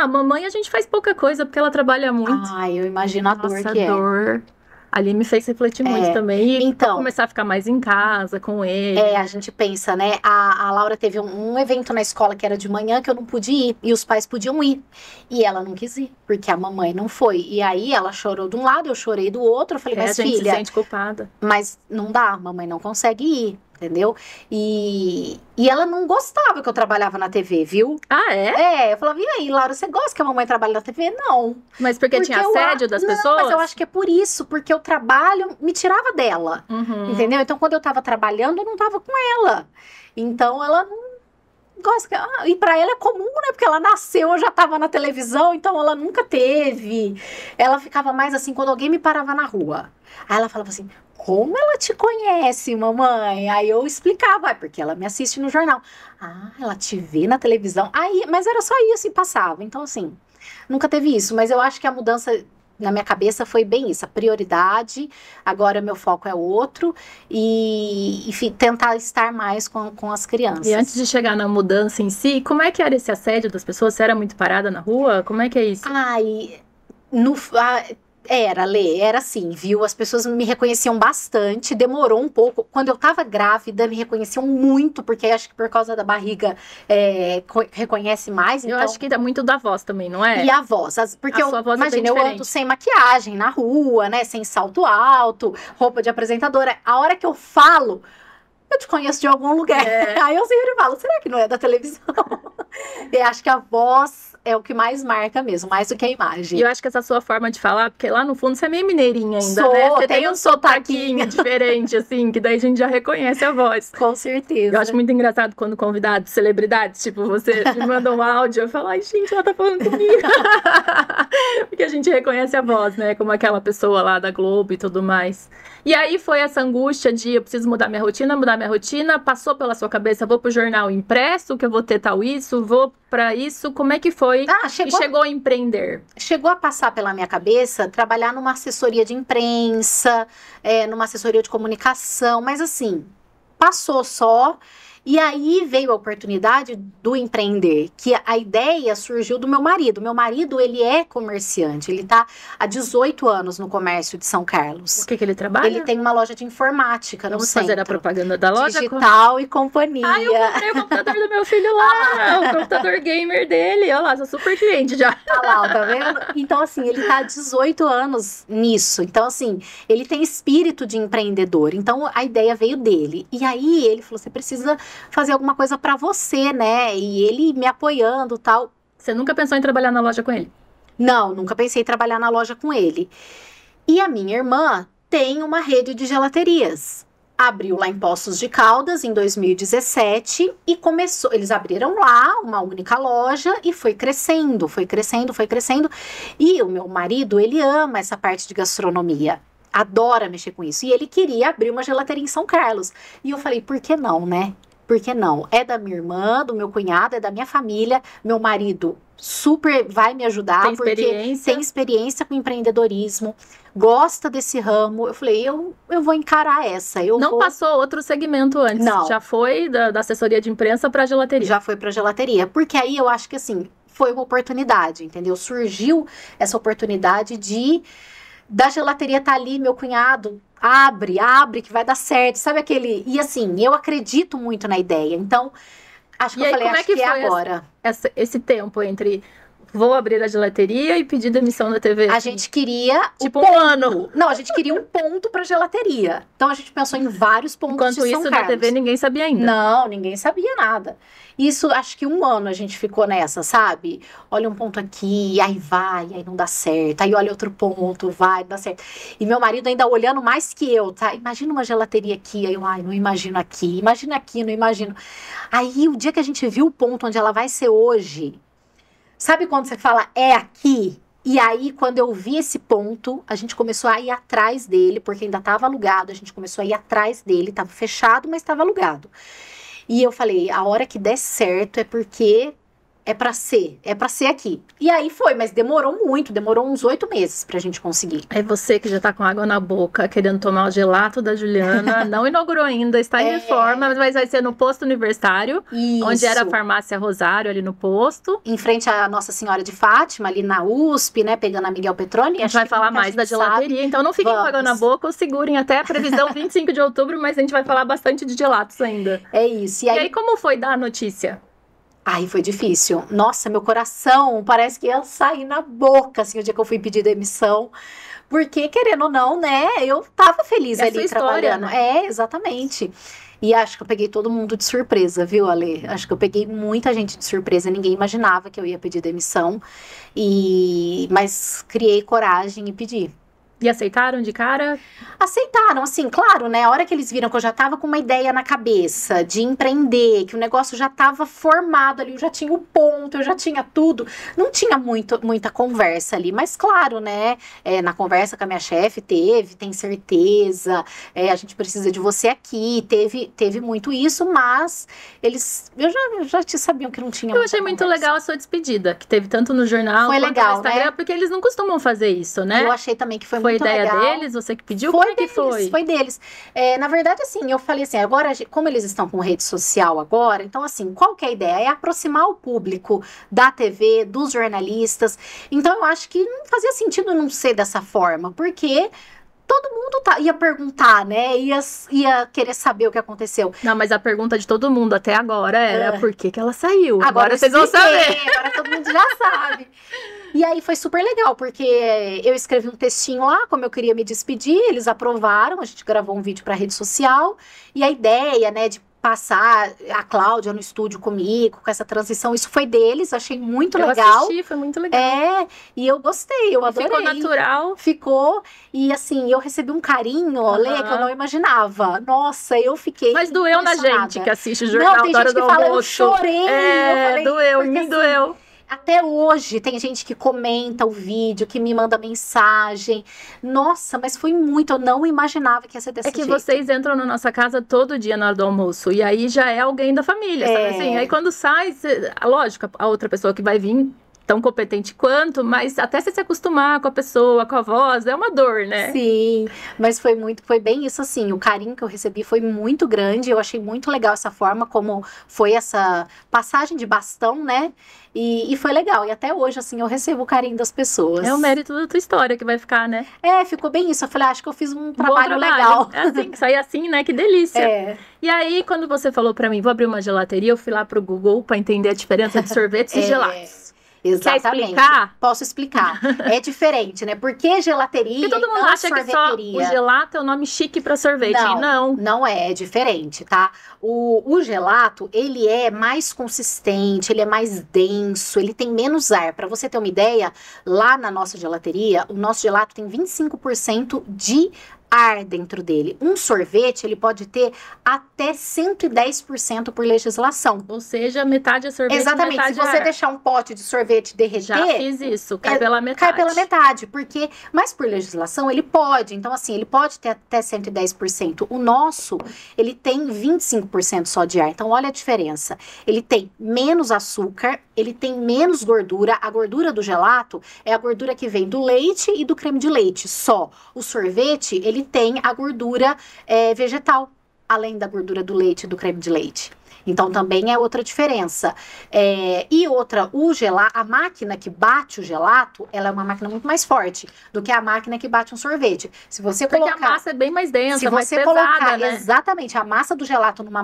mamãe a gente faz pouca coisa porque ela trabalha muito. Ai, eu imagino a dor que é. Dor. Ali me fez refletir muito também. E então, começar a ficar mais em casa com ele. A gente pensa, né? A Laura teve um evento na escola que era de manhã que eu não pude ir. E os pais podiam ir. E ela não quis ir, porque a mamãe não foi. E aí ela chorou de um lado, eu chorei do outro. Eu falei, mas a gente filha, se sente culpada. Mas não dá, a mamãe não consegue ir. Entendeu? E ela não gostava que eu trabalhava na TV, viu? Ah, é? Eu falava, e aí, Laura, você gosta que a mamãe trabalhe na TV? Não. Mas porque tinha assédio das pessoas? Mas eu acho que é por isso, porque o trabalho me tirava dela, entendeu? Então, quando eu tava trabalhando, eu não tava com ela. Então, ela não gosta. E pra ela é comum, né? Porque ela nasceu, eu já tava na televisão, então ela nunca teve. Ela ficava mais assim, quando alguém me parava na rua. Aí ela falava assim, como ela te conhece, mamãe? Aí eu explicava, porque ela me assiste no jornal. Ah, ela te vê na televisão. Aí, mas era só isso e passava. Então, assim, nunca teve isso. Mas eu acho que a mudança na minha cabeça foi bem isso. A prioridade, agora meu foco é outro. E tentar estar mais com as crianças. E antes de chegar na mudança em si, como é que era esse assédio das pessoas? Você era muito parada na rua? Como é que é isso? Era assim, viu? As pessoas me reconheciam bastante, demorou um pouco. Quando eu tava grávida, me reconheciam muito, porque acho que por causa da barriga reconhece mais. Eu acho que dá muito da voz também, não é? E a voz, porque imagina, eu ando sem maquiagem na rua, né? Sem salto alto, roupa de apresentadora. A hora que eu falo, eu te conheço de algum lugar. Aí eu sempre falo, será que não é da televisão? Eu acho que a voz é o que mais marca mesmo, mais do que a imagem. E eu acho que essa sua forma de falar, porque lá no fundo você é meio mineirinha ainda, né? Você tem um sotaquinho diferente, assim, que daí a gente já reconhece a voz. Com certeza. Eu acho muito engraçado quando convidados, celebridades, tipo, você me manda um áudio, eu falo, ai, gente, ela tá falando comigo. Porque a gente reconhece a voz, né? Como aquela pessoa lá da Globo e tudo mais. E aí foi essa angústia de eu preciso mudar minha rotina, passou pela sua cabeça, vou pro jornal impresso, que eu vou ter tal isso, vou pra isso, como é que foi? Chegou a empreender? Chegou a passar pela minha cabeça trabalhar numa assessoria de imprensa, numa assessoria de comunicação, mas assim, passou só. E aí veio a oportunidade do empreender, que a ideia surgiu do meu marido. Meu marido, ele é comerciante, ele tá há 18 anos no comércio de São Carlos. O que ele trabalha? Ele tem uma loja de informática no centro. Vamos fazer a propaganda da loja? Digital e companhia. Eu comprei o computador do meu filho lá, o computador gamer dele. Olha lá, sou super cliente já. Olha lá, tá vendo? Então, assim, ele tá há 18 anos nisso. Então, assim, ele tem espírito de empreendedor. Então, a ideia veio dele. E aí, ele falou, você precisa fazer alguma coisa pra você, né? E ele me apoiando e tal. Você nunca pensou em trabalhar na loja com ele? Não, nunca pensei em trabalhar na loja com ele. E a minha irmã tem uma rede de gelaterias. Abriu lá em Poços de Caldas em 2017 e começou. Eles abriram lá uma única loja e foi crescendo, foi crescendo, foi crescendo. E o meu marido, ele ama essa parte de gastronomia. Adora mexer com isso. E ele queria abrir uma gelateria em São Carlos. E eu falei, por que não, né? Por que não? É da minha irmã, do meu cunhado, é da minha família, meu marido super vai me ajudar, Tem porque experiência. tem experiência com empreendedorismo, gosta desse ramo. Eu falei, eu vou encarar essa. Não passou outro segmento antes? Não. Já foi da assessoria de imprensa para a gelateria? Já foi para gelateria, porque aí eu acho que assim, foi uma oportunidade, entendeu? Surgiu essa oportunidade da gelateria tá ali, meu cunhado, abre, que vai dar certo, sabe aquele... E assim, eu acredito muito na ideia, então, acho que eu falei, acho que é agora. Esse tempo entre vou abrir a gelateria e pedir demissão da TV? A gente queria tipo um ano. Não, a gente queria um ponto pra gelateria. Então, a gente pensou em vários pontos Enquanto de São isso, Carlos. na TV, ninguém sabia ainda. Não, ninguém sabia nada. Isso, acho que 1 ano a gente ficou nessa, sabe? Olha um ponto aqui, aí vai, aí não dá certo. Aí olha outro ponto, vai, não dá certo. E meu marido ainda olhando mais que eu, tá? Imagina uma gelateria aqui. Aí eu, ai, não imagino aqui. Imagina aqui, não imagino. Aí, o dia que a gente viu o ponto onde ela vai ser hoje... Sabe quando você fala, é aqui? E aí, quando eu vi esse ponto, a gente começou a ir atrás dele, porque ainda estava alugado, a gente começou a ir atrás dele, estava fechado, mas estava alugado. E eu falei, a hora que der certo é porque é pra ser aqui. E aí foi, mas demorou muito, demorou uns 8 meses pra gente conseguir. É você que já tá com água na boca, querendo tomar o gelato da Juliana, não inaugurou ainda, está em reforma, mas vai ser no posto universitário, Isso. Onde era a farmácia Rosário, ali no posto. Em frente à Nossa Senhora de Fátima, ali na USP, né, pegando a Miguel Petroni. A gente vai falar mais da gelateria, então não fiquem com água na boca ou segurem até a previsão 25 de outubro, mas a gente vai falar bastante de gelatos ainda. É isso. E aí como foi dar a notícia? Ai, foi difícil. Nossa, meu coração parece que ia sair na boca, assim, o dia que eu fui pedir demissão. Porque, querendo ou não, né, eu tava feliz ali trabalhando. História, né? É, exatamente. E acho que eu peguei todo mundo de surpresa, viu, Ale? Acho que eu peguei muita gente de surpresa. Ninguém imaginava que eu ia pedir demissão. Mas criei coragem e pedi. E aceitaram de cara? Aceitaram, assim, claro, né? A hora que eles viram que eu já tava com uma ideia na cabeça de empreender, que o negócio já tava formado ali, eu já tinha o ponto, eu já tinha tudo. Não tinha muita conversa ali, mas claro, né? Na conversa com a minha chefe tem certeza, a gente precisa de você aqui, teve muito isso, mas eu já te sabiam que não tinha Eu achei muito legal a sua despedida, que teve tanto no jornal foi quanto legal, no Instagram, né? Porque eles não costumam fazer isso, né? Eu achei também que foi muito ideia legal. Deles, você que pediu? Foi Como é que deles, foi? Foi deles. Na verdade, assim, eu falei assim, agora, como eles estão com rede social agora, então, assim, qual que é a ideia? É aproximar o público da TV, dos jornalistas. Então, eu acho que não fazia sentido não ser dessa forma, porque todo mundo ia perguntar, né? Ia querer saber o que aconteceu. Não, mas a pergunta de todo mundo até agora era por que ela saiu? Agora vocês vão saber. Agora todo mundo já sabe. E aí foi super legal, porque eu escrevi um textinho lá, como eu queria me despedir, eles aprovaram, a gente gravou um vídeo para rede social, e a ideia, né, de passar a Cláudia no estúdio comigo, com essa transição, isso foi deles, achei muito legal. Eu assisti, foi muito legal. E eu gostei, eu adorei. Ficou natural. Ficou, e assim, eu recebi um carinho, Lê, que eu não imaginava. Nossa, eu fiquei Mas doeu na gente que assiste o jornal tem da hora gente do que fala, almoço. eu chorei. Eu falei, doeu, porque, me doeu. Até hoje tem gente que comenta o vídeo, que me manda mensagem. Nossa, mas foi muito, eu não imaginava que ia ser desse jeito. É que vocês entram na nossa casa todo dia na hora do almoço, e aí já é alguém da família, sabe assim? Aí quando sai, lógico, a outra pessoa que vai vir tão competente quanto, mas até você se acostumar com a pessoa, com a voz, é uma dor, né? Sim, mas foi bem isso assim, o carinho que eu recebi foi muito grande, eu achei muito legal essa forma como foi essa passagem de bastão, né? E foi legal, e até hoje, assim, eu recebo o carinho das pessoas. É o mérito da tua história que vai ficar, né? Ficou bem isso, eu falei, acho que eu fiz um trabalho legal. É assim, sair assim, né? Que delícia. E aí, quando você falou pra mim, vou abrir uma gelateria, eu fui lá pro Google pra entender a diferença de sorvetes e gelatos. Exatamente. Quer explicar? Posso explicar. É diferente, né? Porque gelateria. Porque todo mundo acha que só o gelato é o nome chique para sorvete. Não é diferente, tá? O gelato, ele é mais consistente, ele é mais denso, ele tem menos ar. Para você ter uma ideia, lá na nossa gelateria, o nosso gelato tem 25% de ar dentro dele. Um sorvete, ele pode ter até 110% por legislação. Ou seja, metade é sorvete, exatamente. metade Se você ar. deixar um pote de sorvete derreter... Já fiz isso, cai pela metade. Cai pela metade, mas por legislação ele pode. Então, assim, ele pode ter até 110%. O nosso, ele tem 25% só de ar. Então, olha a diferença. Ele tem menos açúcar, ele tem menos gordura. A gordura do gelato é a gordura que vem do leite e do creme de leite, só. O sorvete, ele tem a gordura vegetal, além da gordura do leite e do creme de leite. Então, também é outra diferença. E outra, a máquina que bate o gelato, ela é uma máquina muito mais forte do que a máquina que bate um sorvete. Se você colocar... Porque a massa é bem mais densa, se mais você pesada, colocar né? exatamente a massa do gelato numa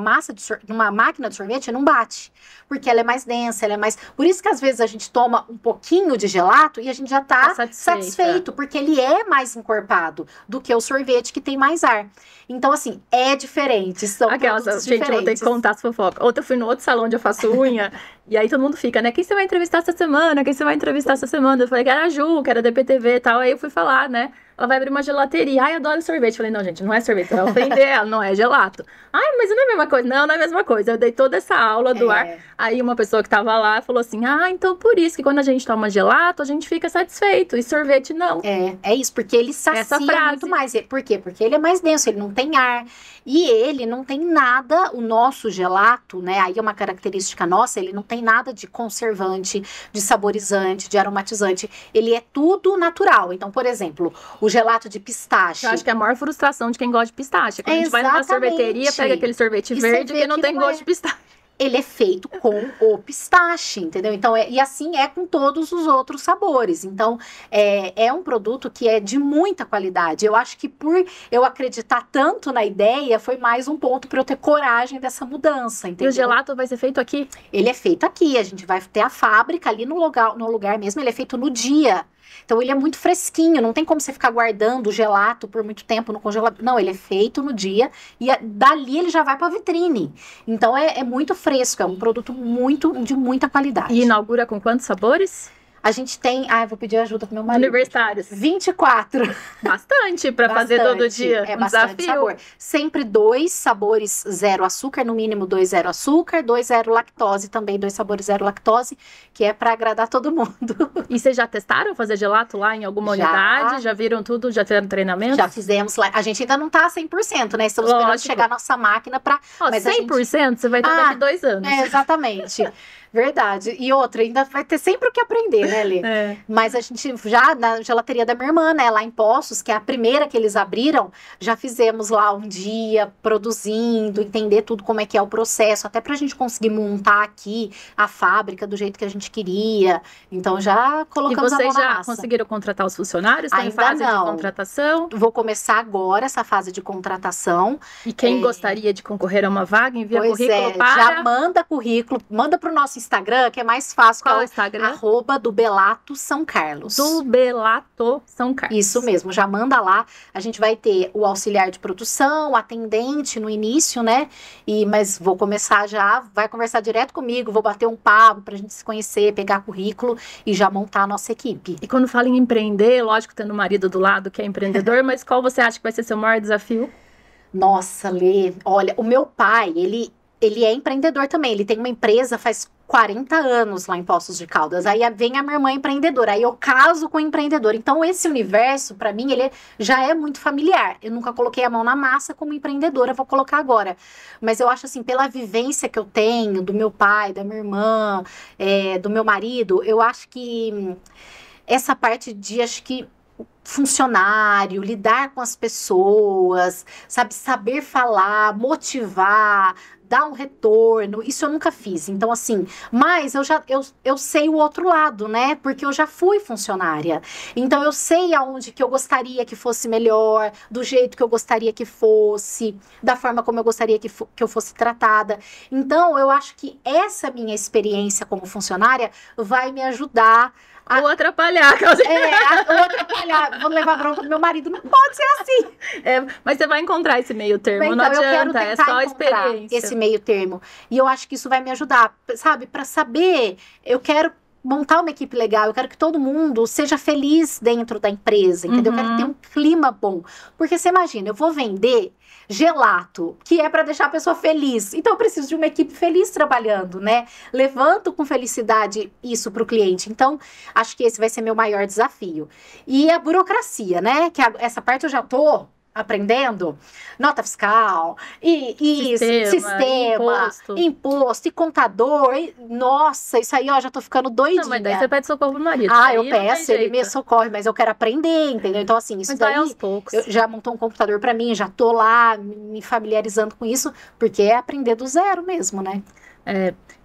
máquina de sorvete, não bate. Porque ela é mais densa, ela é mais... Por isso que às vezes a gente toma um pouquinho de gelato e a gente já tá satisfeito, porque ele é mais encorpado do que o sorvete que tem mais ar. Então, assim, é diferente. São produtos gente, eu vou ter que contar as fofocas. Ontem eu fui no outro salão onde eu faço unha, e aí todo mundo fica, né? Quem você vai entrevistar essa semana? Quem você vai entrevistar essa semana? Eu falei que era a Ju, que era da DPTV e tal. Aí eu fui falar, né? Ela vai abrir uma gelateria. Ai, eu adoro sorvete. Eu falei, não, gente, não é sorvete. Eu vou ofender ela, não é gelato. Ai, mas não é a mesma coisa. Não, não é a mesma coisa. Eu dei toda essa aula do ar. Aí uma pessoa que tava lá falou assim, então por isso que quando a gente toma gelato, a gente fica satisfeito. E sorvete, não. É isso, porque ele sacia muito mais. Por quê? Porque ele é mais denso, ele não tem ar. E ele não tem nada, o nosso gelato, né? Aí é uma característica nossa, ele não tem nada de conservante, de saborizante, de aromatizante. Ele é tudo natural. Então, por exemplo, o gelato de pistache. Eu acho que é a maior frustração de quem gosta de pistache. Quando a gente vai numa sorveteria, pega aquele sorvete verde que não tem gosto de pistache. Ele é feito com o pistache, entendeu? Então, e assim é com todos os outros sabores. Então, é um produto que é de muita qualidade. Eu acho que por eu acreditar tanto na ideia, foi mais um ponto para eu ter coragem dessa mudança, entendeu? E o gelato vai ser feito aqui? Ele é feito aqui, a gente vai ter a fábrica ali no lugar mesmo, ele é feito no dia. Então, ele é muito fresquinho, não tem como você ficar guardando o gelato por muito tempo no congelador. Não, ele é feito no dia e dali ele já vai para a vitrine. Então, é muito fresco, é um produto de muita qualidade. E inaugura com quantos sabores? A gente tem... eu vou pedir ajuda pro meu marido. Universitários. 24. Bastante para fazer todo dia. É bastante desafio. sabor. Sempre 2 sabores 0 açúcar, no mínimo 2 0 açúcar, 2 0 lactose, também 2 sabores 0 lactose, que é para agradar todo mundo. E vocês já testaram fazer gelato lá em alguma unidade? Já viram tudo? Já fizeram treinamento? Já fizemos lá. A gente ainda não tá 100%, né? Estamos esperando chegar a nossa máquina para... 100% você vai ter daqui 2 anos. Exatamente. Verdade. E outra, ainda vai ter sempre o que aprender, né, Lê? Mas a gente já, na gelateria da minha irmã, né, lá em Poços, que é a primeira que eles abriram, já fizemos lá um dia produzindo, entender tudo como é que é o processo, até pra gente conseguir montar aqui a fábrica do jeito que a gente queria. Então já colocamos a mão na massa. E vocês já conseguiram contratar os funcionários? Está em fase de contratação? Vou começar agora essa fase de contratação. E quem gostaria de concorrer a uma vaga, envia currículo para... Já manda currículo, manda pro nosso Instagram, que é mais fácil. Qual é o Instagram? @do Belato São Carlos. Do Belato São Carlos. Isso mesmo, já manda lá. A gente vai ter o auxiliar de produção, o atendente no início, né? Mas vou começar vai conversar direto comigo, vou bater um papo pra gente se conhecer, pegar currículo e já montar a nossa equipe. E quando fala em empreender, lógico, tendo o marido do lado que é empreendedor, mas qual você acha que vai ser seu maior desafio? Nossa, Lê, olha, o meu pai, ele é empreendedor também, ele tem uma empresa faz 40 anos lá em Poços de Caldas, aí vem a minha irmã empreendedora, aí eu caso com o empreendedor, então esse universo, pra mim, ele já é muito familiar, eu nunca coloquei a mão na massa como empreendedora, vou colocar agora, mas eu acho assim, pela vivência que eu tenho, do meu pai, da minha irmã, do meu marido, eu acho que essa parte de, acho que funcionário, lidar com as pessoas, saber falar, motivar, dar um retorno, isso eu nunca fiz. Então, assim, mas eu sei o outro lado, né? Porque eu já fui funcionária. Então, eu sei aonde que eu gostaria que fosse melhor, do jeito que eu gostaria que fosse, da forma como eu gostaria que eu fosse tratada. Então, eu acho que essa minha experiência como funcionária vai me ajudar ou atrapalhar. Ou atrapalhar. Vou levar bronca do meu marido. Não pode ser assim. Mas você vai encontrar esse meio termo. Então, não adianta, é só experiência. Esse meio termo. E eu acho que isso vai me ajudar, sabe? Para saber, eu quero montar uma equipe legal, eu quero que todo mundo seja feliz dentro da empresa, entendeu? Eu quero ter um clima bom. Porque você imagina, eu vou vender gelato, que é para deixar a pessoa feliz. Então eu preciso de uma equipe feliz trabalhando, né? Levanto com felicidade isso para o cliente. Então, acho que esse vai ser meu maior desafio. E a burocracia, né? Que essa parte eu já tô aprendendo, nota fiscal, e sistema, imposto, e contador, nossa, isso aí, ó, já tô ficando doidinha. Não, mas daí você pede socorro pro marido. Eu peço, ele me socorre, mas eu quero aprender, entendeu? Então, assim, isso daí, aos poucos. Eu já montou um computador pra mim, já tô lá me familiarizando com isso, porque é aprender do zero mesmo, né?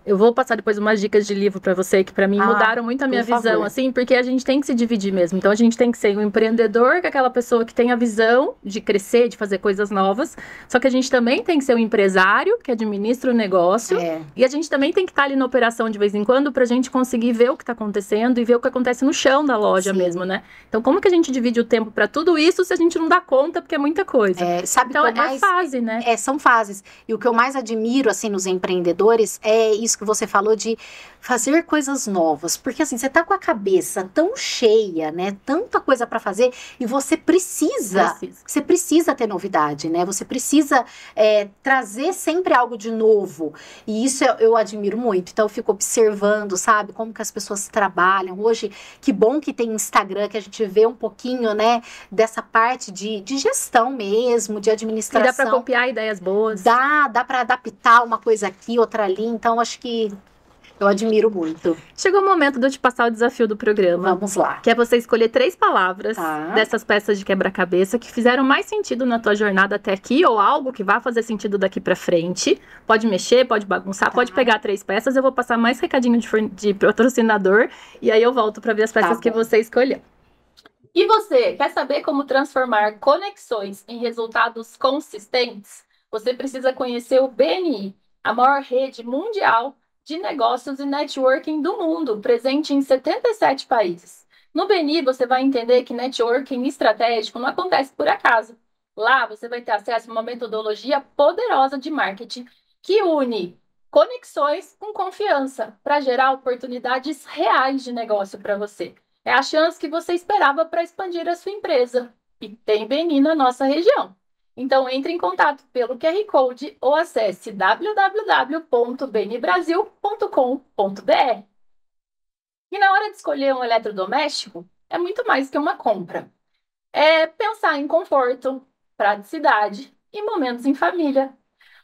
Eu vou passar depois umas dicas de livro para você que para mim mudaram muito a minha visão, assim, porque a gente tem que se dividir mesmo. Então a gente tem que ser um empreendedor, que é aquela pessoa que tem a visão de crescer, de fazer coisas novas. Só que a gente também tem que ser um empresário que administra o negócio. E a gente também tem que estar ali na operação de vez em quando pra gente conseguir ver o que tá acontecendo e ver o que acontece no chão da loja mesmo, né? Então como que a gente divide o tempo para tudo isso se a gente não dá conta, porque é muita coisa? Então é fase, né? São fases. E o que eu mais admiro, assim, nos empreendedores é isso que você falou de fazer coisas novas, porque assim, você tá com a cabeça tão cheia, né, tanta coisa para fazer, e você precisa ter novidade, né, você precisa trazer sempre algo de novo, e isso eu admiro muito. Então eu fico observando, sabe, como que as pessoas trabalham. Hoje, que bom que tem Instagram, que a gente vê um pouquinho, né, dessa parte de gestão mesmo, de administração. E dá para copiar ideias boas. Dá para adaptar uma coisa aqui, outra ali, então acho que eu admiro muito. Chegou o momento de eu te passar o desafio do programa. Vamos lá. Que é você escolher 3 palavras dessas peças de quebra-cabeça que fizeram mais sentido na tua jornada até aqui, ou algo que vai fazer sentido daqui pra frente. Pode mexer, pode bagunçar, pode pegar 3 peças. Eu vou passar mais recadinho de patrocinador e aí eu volto pra ver as peças que você escolheu. E você, quer saber como transformar conexões em resultados consistentes? Você precisa conhecer o BNI, a maior rede mundial de negócios e networking do mundo, presente em 77 países. No BNI, você vai entender que networking estratégico não acontece por acaso. Lá, você vai ter acesso a uma metodologia poderosa de marketing que une conexões com confiança para gerar oportunidades reais de negócio para você. É a chance que você esperava para expandir a sua empresa. E tem BNI na nossa região. Então, entre em contato pelo QR Code ou acesse www.bnbrasil.com.br. E na hora de escolher um eletrodoméstico, é muito mais que uma compra. É pensar em conforto, praticidade e momentos em família.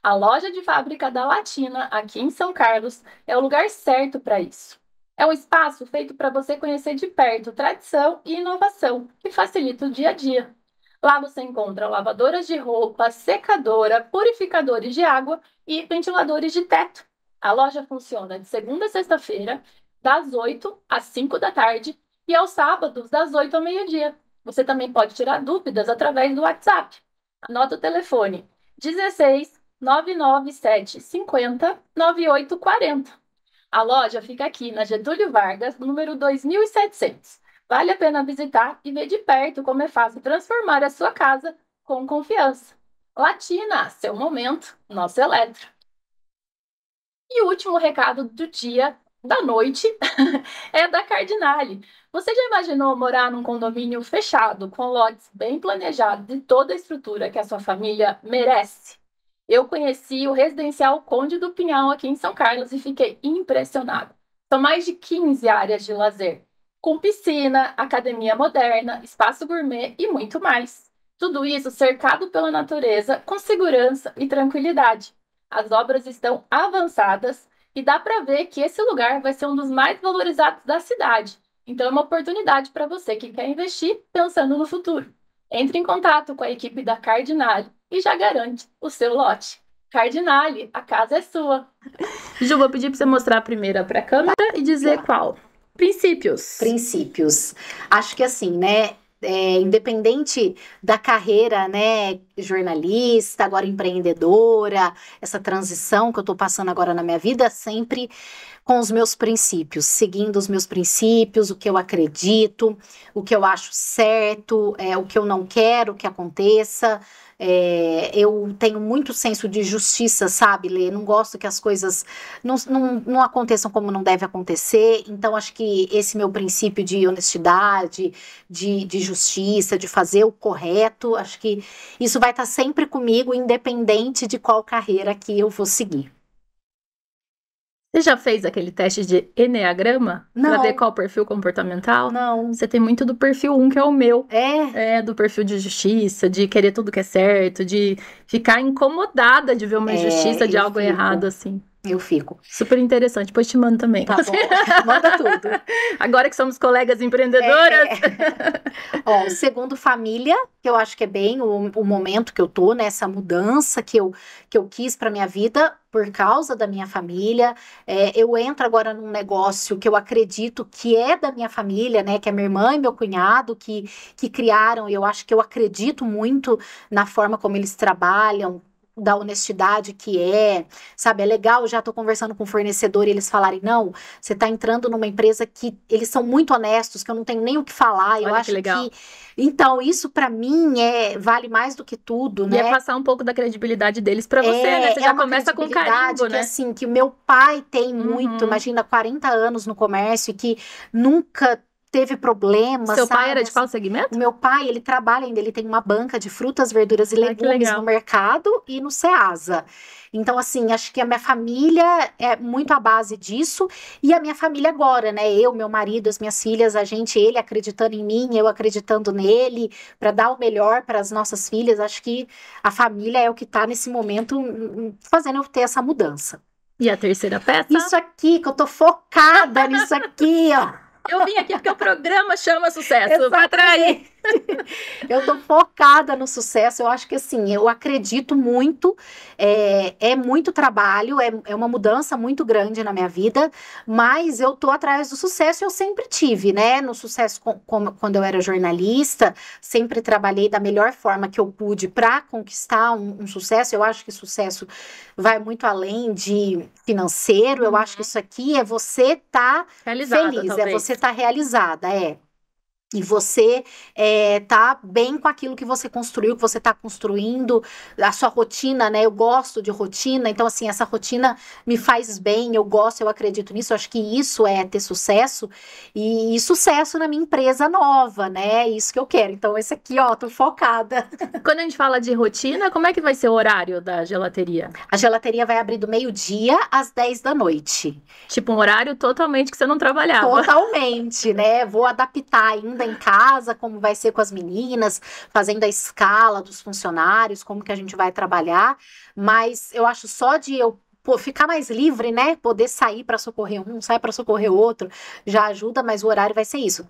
A loja de fábrica da Latina, aqui em São Carlos, é o lugar certo para isso. É um espaço feito para você conhecer de perto tradição e inovação, que facilita o dia a dia. Lá você encontra lavadoras de roupa, secadora, purificadores de água e ventiladores de teto. A loja funciona de segunda a sexta-feira, das 8 às 5 da tarde e aos sábados, das 8 ao meio-dia. Você também pode tirar dúvidas através do WhatsApp. Anota o telefone: 16 997 50 9840. A loja fica aqui na Getúlio Vargas, número 2700. Vale a pena visitar e ver de perto como é fácil transformar a sua casa com confiança. Latina, seu momento, nosso eletro. E o último recado do dia, da noite, é da Cardinale. Você já imaginou morar num condomínio fechado, com lotes bem planejados e toda a estrutura que a sua família merece? Eu conheci o Residencial Conde do Pinhal aqui em São Carlos e fiquei impressionada. São mais de 15 áreas de lazer, com piscina, academia moderna, espaço gourmet e muito mais. Tudo isso cercado pela natureza, com segurança e tranquilidade. As obras estão avançadas e dá para ver que esse lugar vai ser um dos mais valorizados da cidade. Então é uma oportunidade para você que quer investir pensando no futuro. Entre em contato com a equipe da Cardinale e já garante o seu lote. Cardinale, a casa é sua. Ju, vou pedir para você mostrar a primeira para a câmera e dizer qual. Princípios. Acho que assim, né, independente da carreira, né, jornalista, agora empreendedora, essa transição que eu tô passando agora na minha vida, sempre com os meus princípios, seguindo os meus princípios, o que eu acredito, o que eu acho certo, o que eu não quero que aconteça. Eu tenho muito senso de justiça, sabe, Lê? Não gosto que as coisas não aconteçam como não deve acontecer. Então, acho que esse meu princípio de honestidade, de justiça, de fazer o correto, acho que isso vai estar sempre comigo, independente de qual carreira que eu vou seguir. Você já fez aquele teste de eneagrama? Não. Pra ver qual perfil comportamental? Não. Você tem muito do perfil 1, que é o meu. É? Do perfil de justiça, de querer tudo que é certo, de ficar incomodada de ver uma injustiça de algo errado, assim. Eu fico. Super interessante. Depois te mando também. Tá bom, manda tudo. Agora que somos colegas empreendedoras. Ó, segundo família, que eu acho que é bem o momento que eu tô, nessa mudança que eu quis pra minha vida, por causa da minha família. Eu entro agora num negócio que eu acredito que é da minha família, né? Que é minha irmã e meu cunhado que criaram. E eu acho que eu acredito muito na forma como eles trabalham, da honestidade que sabe, é legal. Eu já tô conversando com o fornecedor e eles falarem, não, você tá entrando numa empresa que eles são muito honestos, que eu não tenho nem o que falar. Olha, eu acho que legal. Então, isso pra mim vale mais do que tudo, né? E passar um pouco da credibilidade deles pra você, né? Você já começa com carimbo, né? Assim, que o meu pai tem muito, imagina, 40 anos no comércio e que nunca teve problemas. Seu pai era de qual segmento? O meu pai, ele trabalha ainda, ele tem uma banca de frutas, verduras e legumes no mercado e no Ceasa. Então, assim, acho que a minha família é muito à base disso, e a minha família agora, né? Eu, meu marido, as minhas filhas, ele acreditando em mim, eu acreditando nele, para dar o melhor para as nossas filhas. Acho que a família é o que tá nesse momento fazendo eu ter essa mudança. E a terceira peça? Isso aqui, que eu tô focada nisso aqui, ó. Eu vim aqui porque o programa chama Sucesso. Vai atrair. Eu tô focada no sucesso. Eu acho que, assim, eu acredito muito. É muito trabalho, é uma mudança muito grande na minha vida, mas eu tô atrás do sucesso. Eu sempre tive, né? No sucesso, quando eu era jornalista, sempre trabalhei da melhor forma que eu pude para conquistar um sucesso. Eu acho que sucesso vai muito além de financeiro. Eu acho que isso aqui é você tá feliz, talvez. É você tá realizada, E você tá bem com aquilo que você construiu, que você tá construindo, a sua rotina, né? Eu gosto de rotina, então, assim, essa rotina me faz bem, eu gosto, eu acredito nisso, eu acho que isso é ter sucesso, e sucesso na minha empresa nova, né? Isso que eu quero. Então, esse aqui, ó, tô focada. Quando a gente fala de rotina, como é que vai ser o horário da gelateria? A gelateria vai abrir do meio-dia às 10 da noite. Tipo, um horário totalmente que você não trabalhava. Totalmente, né? Vou adaptar ainda em casa, como vai ser com as meninas, fazendo a escala dos funcionários, como que a gente vai trabalhar, mas eu acho só de eu ficar mais livre, né? Poder sair para socorrer um, sair para socorrer outro, já ajuda, mas o horário vai ser isso,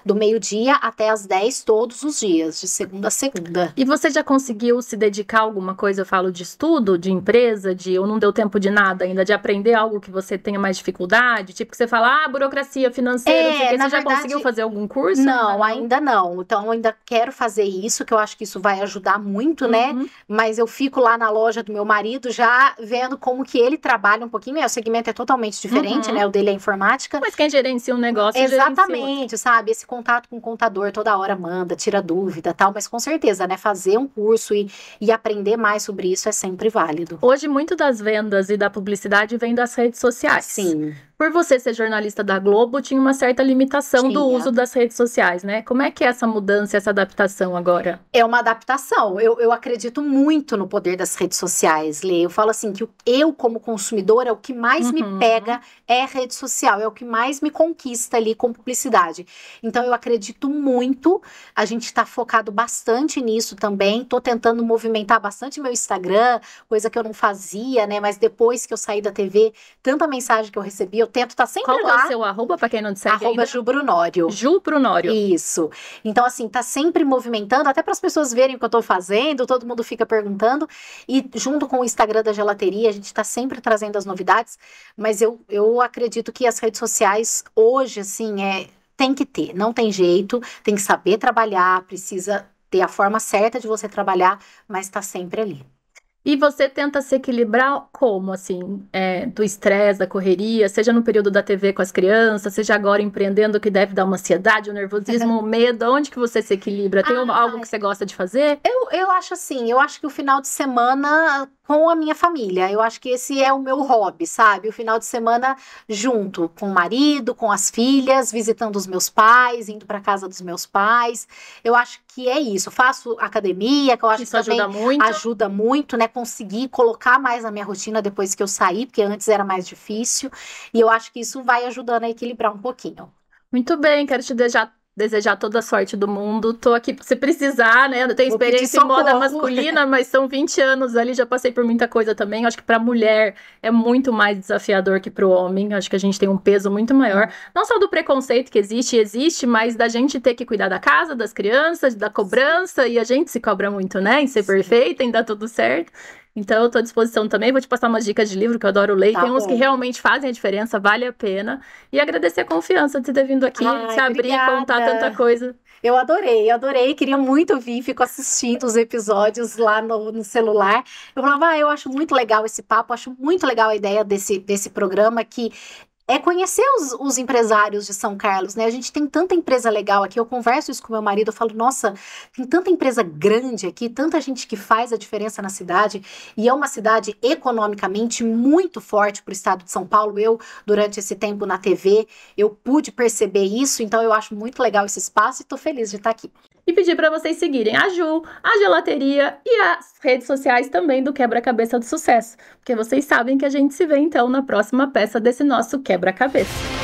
do meio-dia até as 10 todos os dias, de segunda a segunda. E você já conseguiu se dedicar a alguma coisa? Eu falo de estudo, de empresa, ou não deu tempo de nada ainda, de aprender algo que você tenha mais dificuldade? Tipo que você fala, burocracia financeira, você já conseguiu fazer algum curso? Não, ainda não. Então, eu ainda quero fazer isso, que eu acho que isso vai ajudar muito, né? Mas eu fico lá na loja do meu marido já vendo como que ele trabalha um pouquinho, o segmento é totalmente diferente, né? O dele é informática. Mas quem gerencia um negócio exatamente, sabe? Esse contato com o contador toda hora manda, tira dúvida, tal, mas com certeza, né? Fazer um curso e aprender mais sobre isso é sempre válido. Hoje, muito das vendas e da publicidade vem das redes sociais. Sim. Por você ser jornalista da Globo, tinha uma certa limitação do uso das redes sociais, né? Como é que é essa mudança, essa adaptação agora? É uma adaptação. Eu acredito muito no poder das redes sociais, Lê. Eu falo assim, que eu, como consumidora, o que mais me pega é rede social, é o que mais me conquista ali com publicidade. Então, eu acredito muito, a gente tá focado bastante nisso também, tô tentando movimentar bastante meu Instagram, coisa que eu não fazia, né? Mas depois que eu saí da TV, tanta mensagem que eu recebi, eu tento estar sempre lá. Qual é o seu arroba, pra quem não te segue ainda? Ju Brunório. Ju Brunório. Isso. Então, assim, tá sempre movimentando, até para as pessoas verem o que eu tô fazendo, todo mundo fica perguntando. E junto com o Instagram da gelateria, a gente tá sempre trazendo as novidades. Mas eu acredito que as redes sociais, hoje, assim, tem que ter. Não tem jeito, tem que saber trabalhar, precisa ter a forma certa de você trabalhar, mas tá sempre ali. E você tenta se equilibrar como, assim, do estresse, da correria, seja no período da TV com as crianças, seja agora empreendendo, que deve dar uma ansiedade, um nervosismo, um medo, onde que você se equilibra? Tem algo que você gosta de fazer? Eu acho assim, eu acho que o final de semana com a minha família, eu acho que esse é o meu hobby, sabe? O final de semana junto com o marido, com as filhas, visitando os meus pais, indo para casa dos meus pais. Eu acho que é isso. Faço academia, que eu acho Isso que também ajuda muito, né? Conseguir colocar mais na minha rotina depois que eu saí, porque antes era mais difícil. E eu acho que isso vai ajudando a equilibrar um pouquinho. Muito bem, quero te desejar toda a sorte do mundo. Tô aqui se precisar, né? Eu tenho experiência em moda masculina, mas são 20 anos ali, já passei por muita coisa também. Acho que para mulher é muito mais desafiador que para o homem. Acho que a gente tem um peso muito maior. Não só do preconceito que existe, mas da gente ter que cuidar da casa, das crianças, da cobrança, e a gente se cobra muito, né? Em ser perfeita, em dar tudo certo. Então, eu tô à disposição também. Vou te passar umas dicas de livro que eu adoro ler. Tem uns que realmente fazem a diferença, vale a pena. E agradecer a confiança de ter vindo aqui, se abrir e contar tanta coisa. Eu adorei. Queria muito vir, fico assistindo os episódios lá no celular. Eu falava, eu acho muito legal esse papo, acho muito legal a ideia desse programa que é conhecer os empresários de São Carlos, né? A gente tem tanta empresa legal aqui, eu converso isso com meu marido, eu falo, nossa, tem tanta empresa grande aqui, tanta gente que faz a diferença na cidade, e é uma cidade economicamente muito forte para o estado de São Paulo. Eu, durante esse tempo na TV, eu pude perceber isso, então eu acho muito legal esse espaço e tô feliz de estar aqui. E pedir para vocês seguirem a Ju, a Gelateria e as redes sociais também do Quebra-Cabeça do Sucesso, porque vocês sabem que a gente se vê então na próxima peça desse nosso quebra-cabeça.